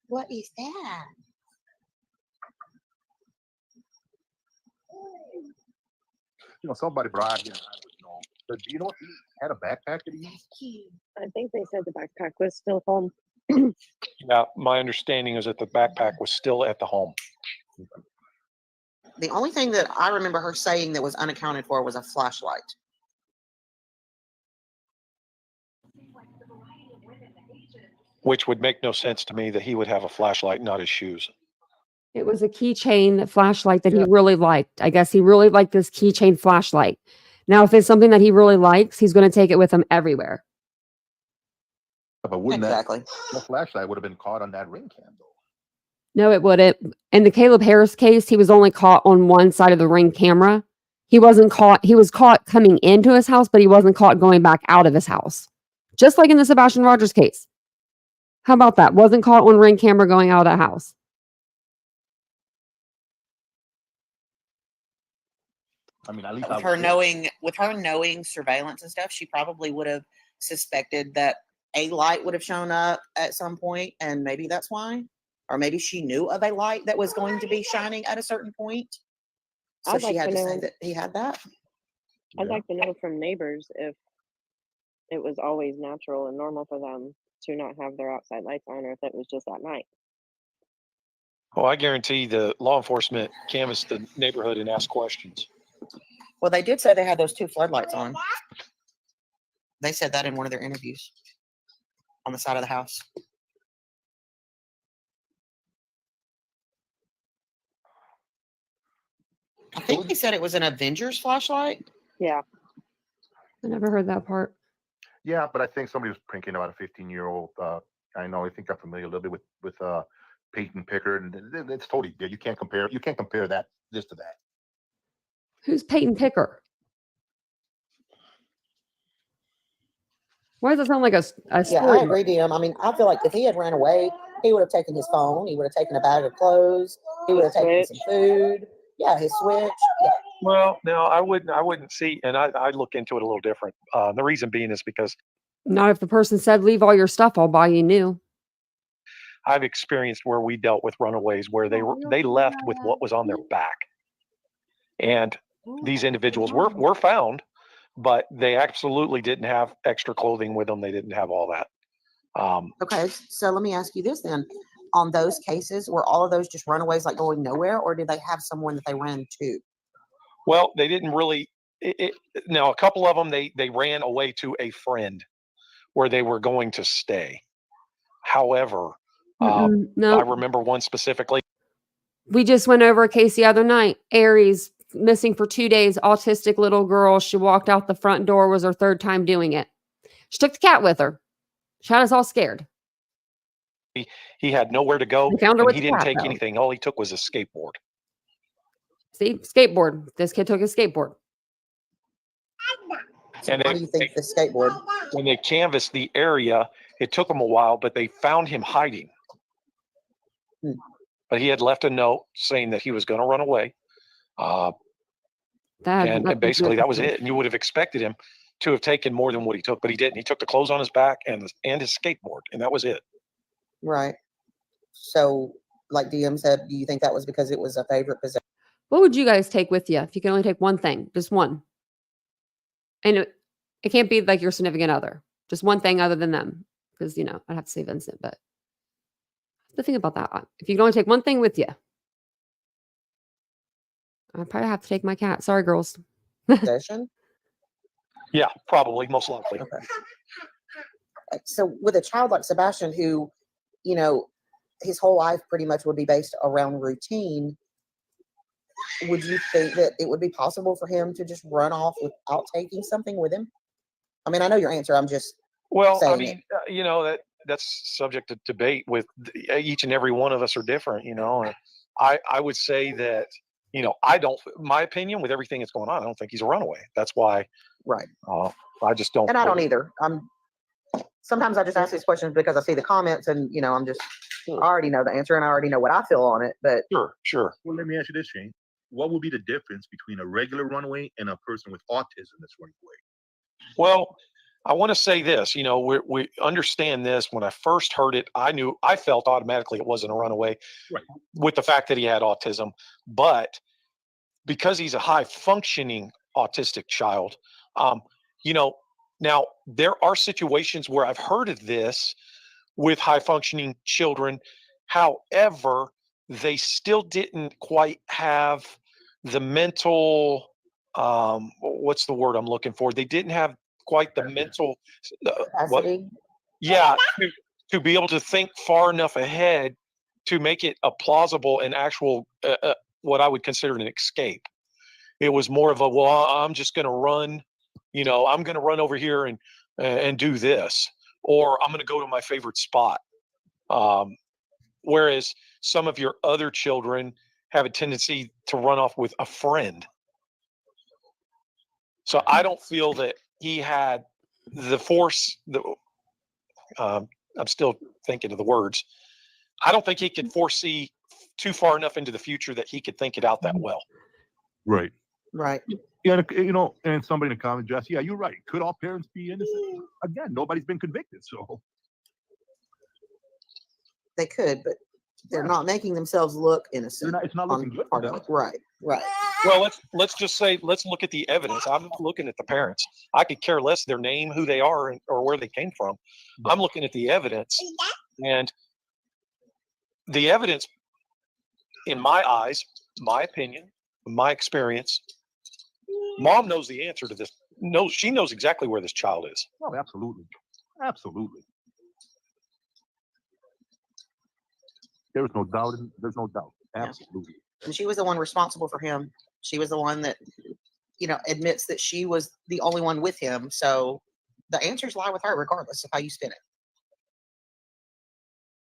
What is that? Somebody brought but do you know if he had a backpack that he used? I think they said the backpack was still home. Yeah, my understanding is that the backpack was still at the home. The only thing that I remember her saying that was unaccounted for was a flashlight. Which would make no sense to me that he would have a flashlight, not his shoes. It was a keychain flashlight that he really liked. I guess he really liked this keychain flashlight. Now, if it's something that he really likes, he's going to take it with him everywhere. But wouldn't Exactly. that flashlight would have been caught on that ring cam, though? No, it wouldn't. In the Caleb Harris case, he was only caught on one side of the ring camera. He wasn't caught. He was caught coming into his house, but he wasn't caught going back out of his house. Just like in the Sebastian Rogers case. How about that? Wasn't caught on ring camera going out of the house. I mean, at least with her knowing surveillance and stuff, she probably would have suspected that a light would have shown up at some point, and maybe that's why. Or maybe she knew of a light that was going to be shining at a certain point. So she had to say that he had that. I'd like to know from neighbors if it was always natural and normal for them to not have their outside lights on, or if it was just at night. Oh, I guarantee the law enforcement canvassed the neighborhood and asked questions. Well, they did say they had those two floodlights on. They said that in one of their interviews on the side of the house. I think they said it was an Avengers flashlight. Yeah. I never heard that part. Yeah, but I think somebody was pranking about a 15-year-old. I think I'm familiar a little bit with Peyton Pickard, and it's totally you can't compare that this to that. Who's Peyton Picker? Why does it sound like a Yeah, story? I agree, DM. I mean, I feel like if he had ran away, he would have taken his phone, he would have taken a bag of clothes, he would have taken some food. Yeah, his switch. Yeah. Well, no, I wouldn't see, and I look into it a little different. The reason being is because Not if the person said, leave all your stuff, I'll buy you new. I've experienced where we dealt with runaways where they left with what was on their back, and these individuals were found, but they absolutely didn't have extra clothing with them. They didn't have all that. Okay, so let me ask you this then. On those cases, were all of those just runaways, like going nowhere, or did they have someone that they ran to? Well, they didn't really. Now, a couple of them they ran away to a friend where they were going to stay. However, I No, remember one specifically. we just went over a case the other night. Aries missing for 2 days, autistic little girl. She walked out the front door, was her third time doing it. She took the cat with her. She had us all scared. He had nowhere to go, They found her and with he the didn't cat, take though. anything. All he took was a skateboard. See, skateboard. This kid took a skateboard. So And why do you think the skateboard? when they canvassed the area, it took them a while, but they found him hiding. Hmm. But he had left a note saying that he was going to run away. And basically that was it. And you would have expected him to have taken more than what he took, but he didn't. He took the clothes on his back and his skateboard, and that was it. Right. So, like DM said, do you think that was because it was a favorite possession? What would you guys take with you if you could only take one thing? Just one. And it can't be like your significant other. Just one thing other than them. Because, I'd have to say Vincent, but the thing about that, if you can only take one thing with you, I'd probably have to take my cat. Sorry, girls. Possession? Yeah, probably, most likely. Okay. So with a child like Sebastian, who, his whole life pretty much would be based around routine, would you think that it would be possible for him to just run off without taking something with him? I mean, I know your answer. I'm just saying that's subject to debate with each and every one of us are different, And I would say that, my opinion with everything that's going on, I don't think he's a runaway. That's why. Right. I just don't. And I don't either. Sometimes I just ask these questions because I see the comments and, I already know the answer and I already know what I feel on it, but. Sure. Well, let me ask you this, Shane. What would be the difference between a regular runaway and a person with autism that's running away? Well, I want to say this, we understand this. When I first heard it, I felt automatically it wasn't a runaway, right, with the fact that he had autism, but because he's a high functioning autistic child, now there are situations where I've heard of this with high functioning children. However, they still didn't quite have the mental, what's the word I'm looking for? They didn't have quite the mental, to be able to think far enough ahead to make it a plausible and actual, what I would consider an escape. It was more of a, well, I'm just going to run, I'm going to run over here and do this, or I'm going to go to my favorite spot. Whereas some of your other children have a tendency to run off with a friend. So I don't feel that he had the force. I'm still thinking of the words. I don't think he could foresee too far enough into the future that he could think it out that well. Right. Right. Yeah, and somebody in the comments, Jess, yeah, you're right. Could all parents be innocent? Again, nobody's been convicted, so. They could, but they're not making themselves look innocent. It's not looking good. Right. Well, let's just say, let's look at the evidence. I'm looking at the parents. I could care less their name, who they are, or where they came from. I'm looking at the evidence, and the evidence, in my eyes, my opinion, my experience, mom knows the answer to this. She knows exactly where this child is. Oh, absolutely. There's no doubt. Absolutely. And she was the one responsible for him. She was the one that, admits that she was the only one with him. So the answers lie with her, regardless of how you spin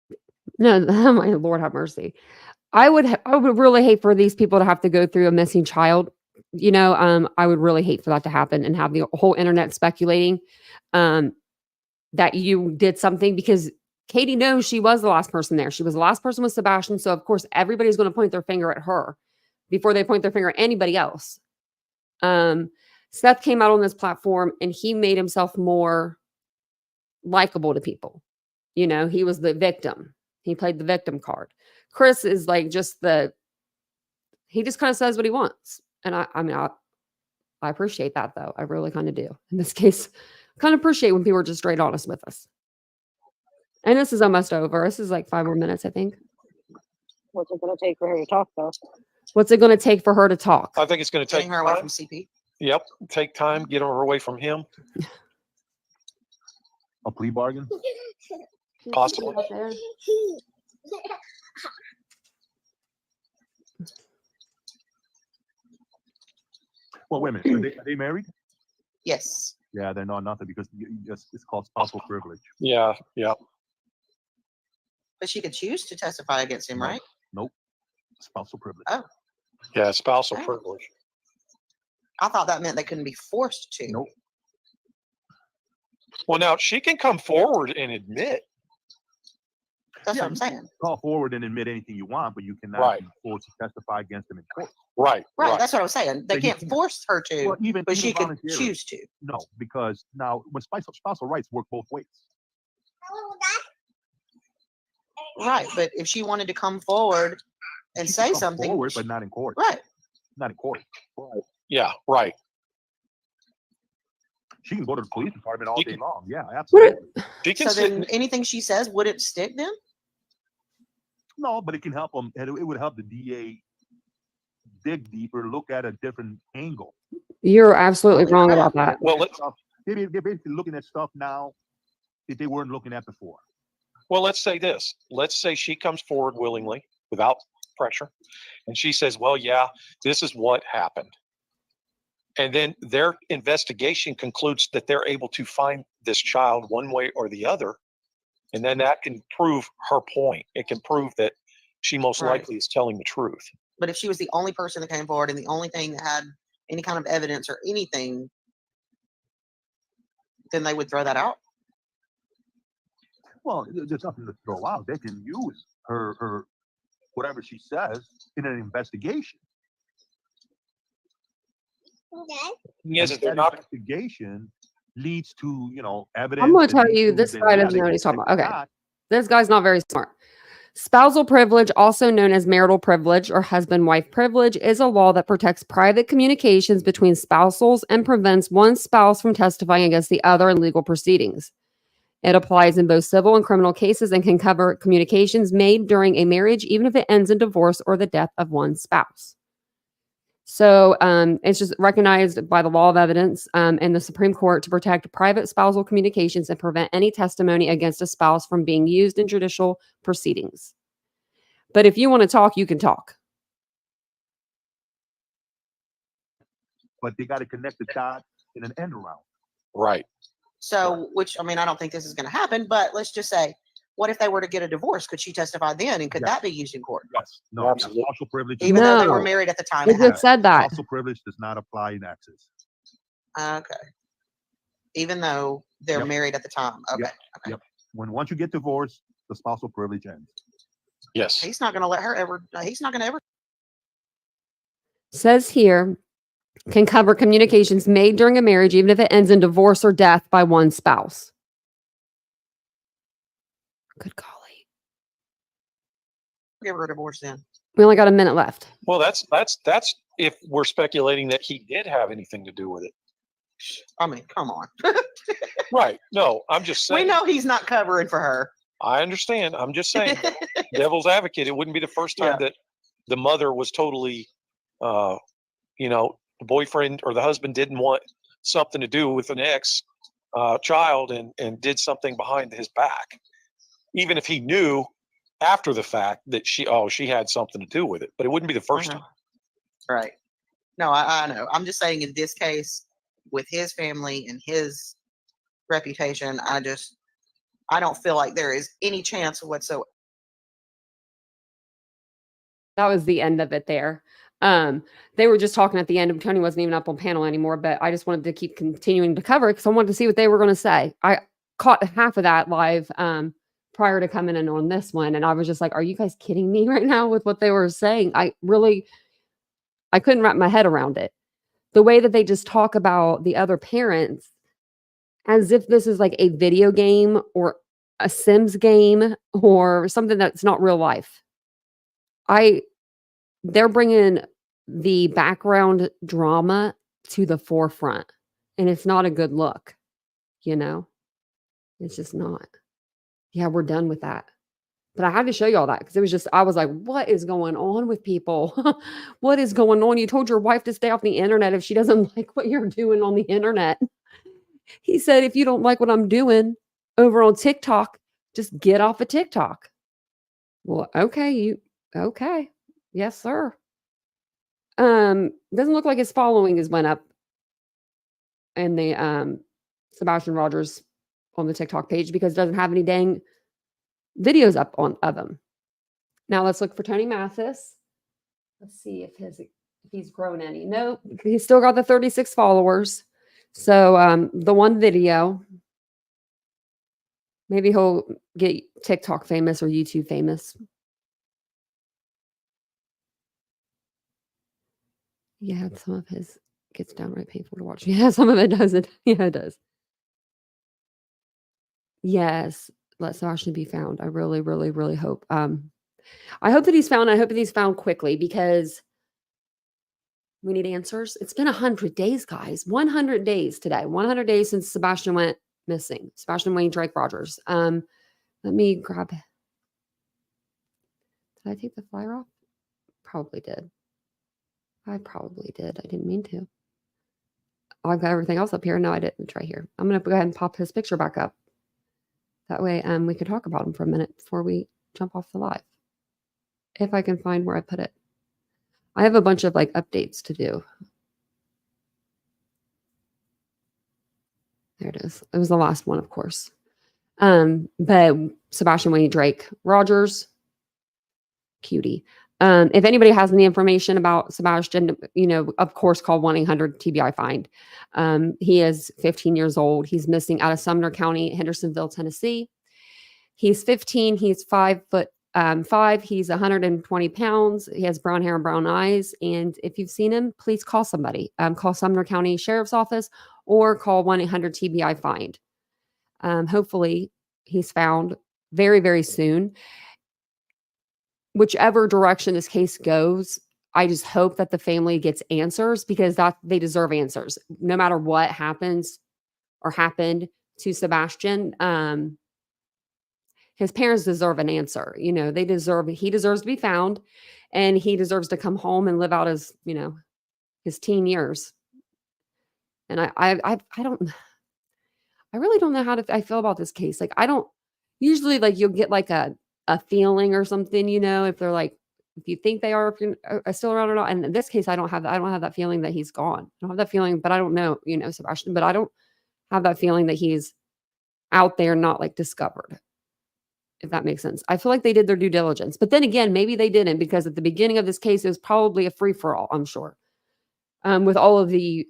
it. No, my Lord have mercy. I would really hate for these people to have to go through a missing child. I would really hate for that to happen and have the whole internet speculating that you did something, because Katie knows she was the last person there. She was the last person with Sebastian. So of course everybody's going to point their finger at her before they point their finger at anybody else. Seth came out on this platform and he made himself more likable to people. You know, he was the victim. He played the victim card. Chris is like he just kind of says what he wants. And I appreciate that though. I really kind of do. In this case, I kind of appreciate when people are just straight honest with us. And this is almost over. This is like 5 more minutes, I think. What's it going to take for her to talk, though? What's it going to take for her to talk? I think it's going to take Getting her away time. from CP. Yep. Take time, get her away from him. A plea bargain? Possibly. Well, wait a minute. Are they married? Yes. Yeah, they're not nothing because it's called spousal privilege. Yeah. Yeah. But she could choose to testify against him, right? Nope. Spousal privilege. Oh. Yeah. Spousal Oh. privilege. I thought that meant they couldn't be forced to. Nope. Well, now she can come forward and admit. That's Yeah, what I'm saying. Call forward and admit anything you want, but you cannot Right. be forced to testify against them in court. Right. Right. That's what I was saying. They So you can't can't- force her to, Well, even but she can voluntarily. choose to. No, because now when spousal rights work both ways. Right. But if she wanted to come forward and She say can come something, forward, but not in court. right. Not in court. Right. Yeah. Right. She can go to the police department all She day can- long. Yeah, What absolutely. She can So sit. then anything she says wouldn't stick then? No, but it can help them. It would help the DA dig deeper, look at a different angle. You're absolutely wrong about that. Well, let's They're basically looking at stuff now that they weren't looking at before. Well, let's say this. Let's say she comes forward willingly without pressure. And she says, well, yeah, this is what happened. And then their investigation concludes that they're able to find this child one way or the other. And then that can prove her point. It can prove that she most Right. likely is telling the truth. But if she was the only person that came forward and the only thing that had any kind of evidence or anything, then they would throw that out. Well, there's nothing to throw out. They can use her whatever she says in an investigation. Yes, And they're that not. investigation leads to evidence. I'm going and to tell leads you, to this then, guy yeah, doesn't they know what can he's talking take about. Okay. that. This guy's not very smart. Spousal privilege, also known as marital privilege or husband-wife privilege, is a law that protects private communications between spousals and prevents one spouse from testifying against the other in legal proceedings. It applies in both civil and criminal cases and can cover communications made during a marriage, even if it ends in divorce or the death of one spouse. So it's just recognized by the law of evidence and the Supreme Court to protect private spousal communications and prevent any testimony against a spouse from being used in judicial proceedings. But if you want to talk, you can talk. But they got to connect the dots in an end around. Right. So, which, I mean, I don't think this is going to happen, but let's just say, what if they were to get a divorce? Could she testify then? And could Yes. that be used in court? Yes. No. Absolutely. Spousal privilege. Even though they were No. married at the time? It it happened? just said that. Spousal privilege does not apply in access. Okay. Even though they're Yep. married at the time. Okay. Yep. Okay. Yep. Once you get divorced, the spousal privilege ends. Yes. He's not going to let her ever, he's not going to ever. Says here, can cover communications made during a marriage, even if it ends in divorce or death by one spouse. Good golly. Give her a divorce then. We only got a minute left. Well, that's if we're speculating that he did have anything to do with it. I mean, come on. Right. No, I'm just We saying. know he's not covering for her. I understand. I'm just saying. Devil's advocate. It wouldn't be the first time that the mother was totally, the boyfriend or the husband didn't want something to do with an ex child and did something behind his back, even if he knew after the fact that she had something to do with it, but it wouldn't be the first time. Right. No, I know. I'm just saying in this case, with his family and his reputation, I don't feel like there is any chance whatsoever. That was the end of it there. They were just talking at the end, and Tony wasn't even up on panel anymore, but I just wanted to keep continuing to cover it because I wanted to see what they were going to say. I caught half of that live prior to coming in on this one, and I was just like, are you guys kidding me right now with what they were saying? I really I couldn't wrap my head around it. The way that they just talk about the other parents as if this is like a video game or a Sims game or something that's not real life. They're bringing the background drama to the forefront, and it's not a good look, you know? It's just not. Yeah, we're done with that. But I had to show you all that because it was just, I was like, what is going on with people? What is going on? You told your wife to stay off the internet if she doesn't like what you're doing on the internet. He said, if you don't like what I'm doing over on TikTok, just get off of TikTok. Well, okay, okay. Yes, sir. Doesn't look like his following has went up in the Sebastian Rogers on the TikTok page because it doesn't have any dang videos up on of him. Now let's look for Tony Mathis. Let's see if he's grown any. Nope, he's still got the 36 followers. So the one video, maybe he'll get TikTok famous or YouTube famous. Yeah, some of his gets downright painful to watch. Yeah, some of it doesn't. Yeah, it does. Yes, let Sebastian be found. I really, really, really hope. I hope that he's found. I hope that he's found quickly because we need answers. It's been 100 days, guys. 100 days today. 100 days since Sebastian went missing. Sebastian Wayne Drake Rogers. Let me grab. Did I take the flyer off? Probably did. I probably did. I didn't mean to. Oh, I've got everything else up here. No, I didn't. Try here. I'm going to go ahead and pop his picture back up. That way we can talk about him for a minute before we jump off the live. If I can find where I put it. I have a bunch of like updates to do. There it is. It was the last one, of course. But Sebastian Wayne Drake Rogers, cutie. If anybody has any information about Sebastian, of course, call 1-800-TBI-FIND. He is 15 years old. He's missing out of Sumner County, Hendersonville, Tennessee. He's 15. He's 5'5". He's 120 pounds. He has brown hair and brown eyes. And if you've seen him, please call somebody. Call Sumner County Sheriff's Office or call 1-800-TBI-FIND. Hopefully, he's found very, very soon. Whichever direction this case goes, I just hope that the family gets answers because they deserve answers. No matter what happens or happened to Sebastian, his parents deserve an answer. He deserves to be found and he deserves to come home and live out his teen years. And I really don't know how I feel about this case. Like, I don't usually you'll get like a feeling or something, if they're like, if you think they are still around or not. And in this case, I don't have that feeling that he's gone. I don't have that feeling, but I don't know, Sebastian, but I don't have that feeling that he's out there, not like discovered, if that makes sense. I feel like they did their due diligence, but then again, maybe they didn't because at the beginning of this case, it was probably a free for all, I'm sure. With all of the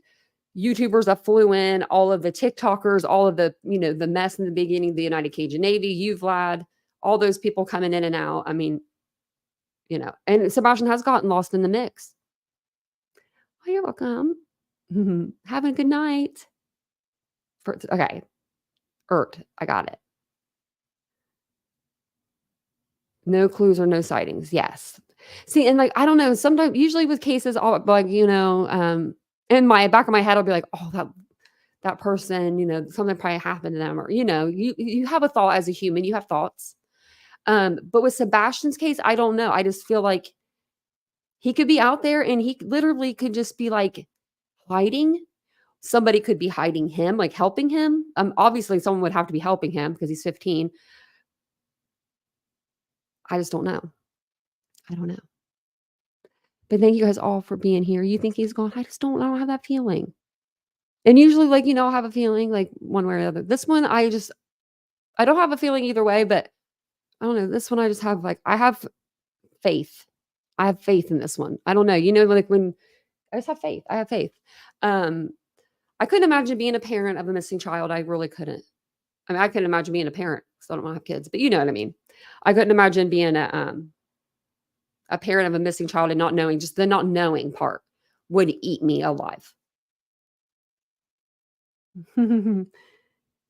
YouTubers that flew in, all of the TikTokers, all of the, the mess in the beginning, the United Cajun Navy, you, Vlad, all those people coming in and out. I mean, and Sebastian has gotten lost in the mix. Oh, you're welcome. Have a good night. Okay. I got it. No clues or no sightings. Yes. See, and I don't know, sometimes, usually with cases, I'll in my back of my head, I'll be like, oh, that person, something probably happened to them, or, you have a thought as a human, you have thoughts. But with Sebastian's case, I don't know. I just feel like he could be out there and he literally could just be hiding. Somebody could be hiding him, helping him. Obviously someone would have to be helping him because he's 15. I just don't know. I don't know. But thank you guys all for being here. You think he's gone? I don't have that feeling. And usually I'll have a feeling one way or the other. This one, I don't have a feeling either way, but I don't know. This one, I just have I have faith. I have faith in this one. I don't know. When I just have faith. I have faith. I couldn't imagine being a parent of a missing child. I really couldn't. I mean, I couldn't imagine being a parent because I don't want to have kids, but you know what I mean. I couldn't imagine being a parent of a missing child and not knowing, just the not knowing part. would eat me alive.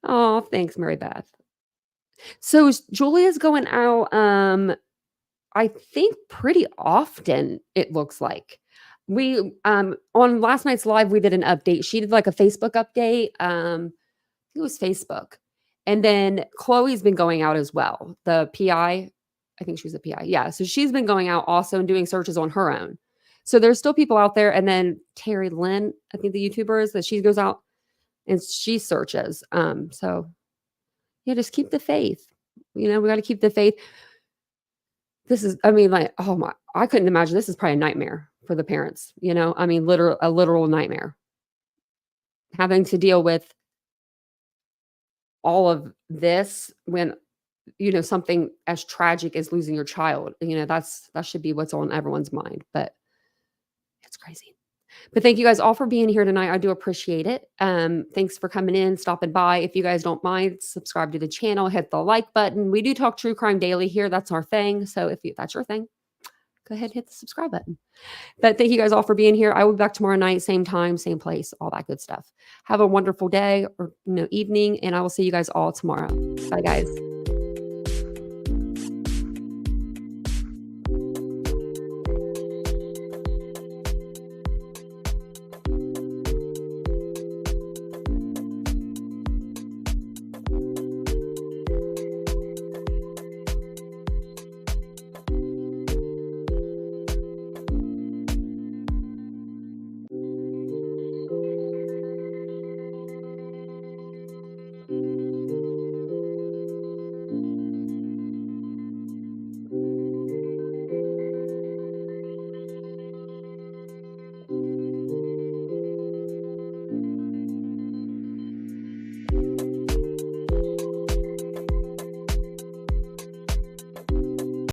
Oh, thanks, Mary Beth. So Julia's going out, I think pretty often, it looks like. We on last night's live, we did an update. She did like a Facebook update. It was Facebook. And then Chloe's been going out as well. The PI, I think she was a PI. Yeah. So she's been going out also and doing searches on her own. So there's still people out there. And then Terry Lynn, I think the YouTuber is, that she goes out and she searches. So yeah, just keep the faith. We got to keep the faith. This is, I mean, like, oh my, I couldn't imagine. This is probably a nightmare for the parents. I mean, a literal nightmare. Having to deal with all of this when, something as tragic as losing your child, that should be what's on everyone's mind, but it's crazy. But thank you guys all for being here tonight. I do appreciate it. Thanks for coming in, stopping by. If you guys don't mind, subscribe to the channel, hit the like button. We do talk true crime daily here. That's our thing. So if that's your thing, go ahead and hit the subscribe button. But thank you guys all for being here. I will be back tomorrow night, same time, same place, all that good stuff. Have a wonderful day or evening, and I will see you guys all tomorrow. Bye, guys.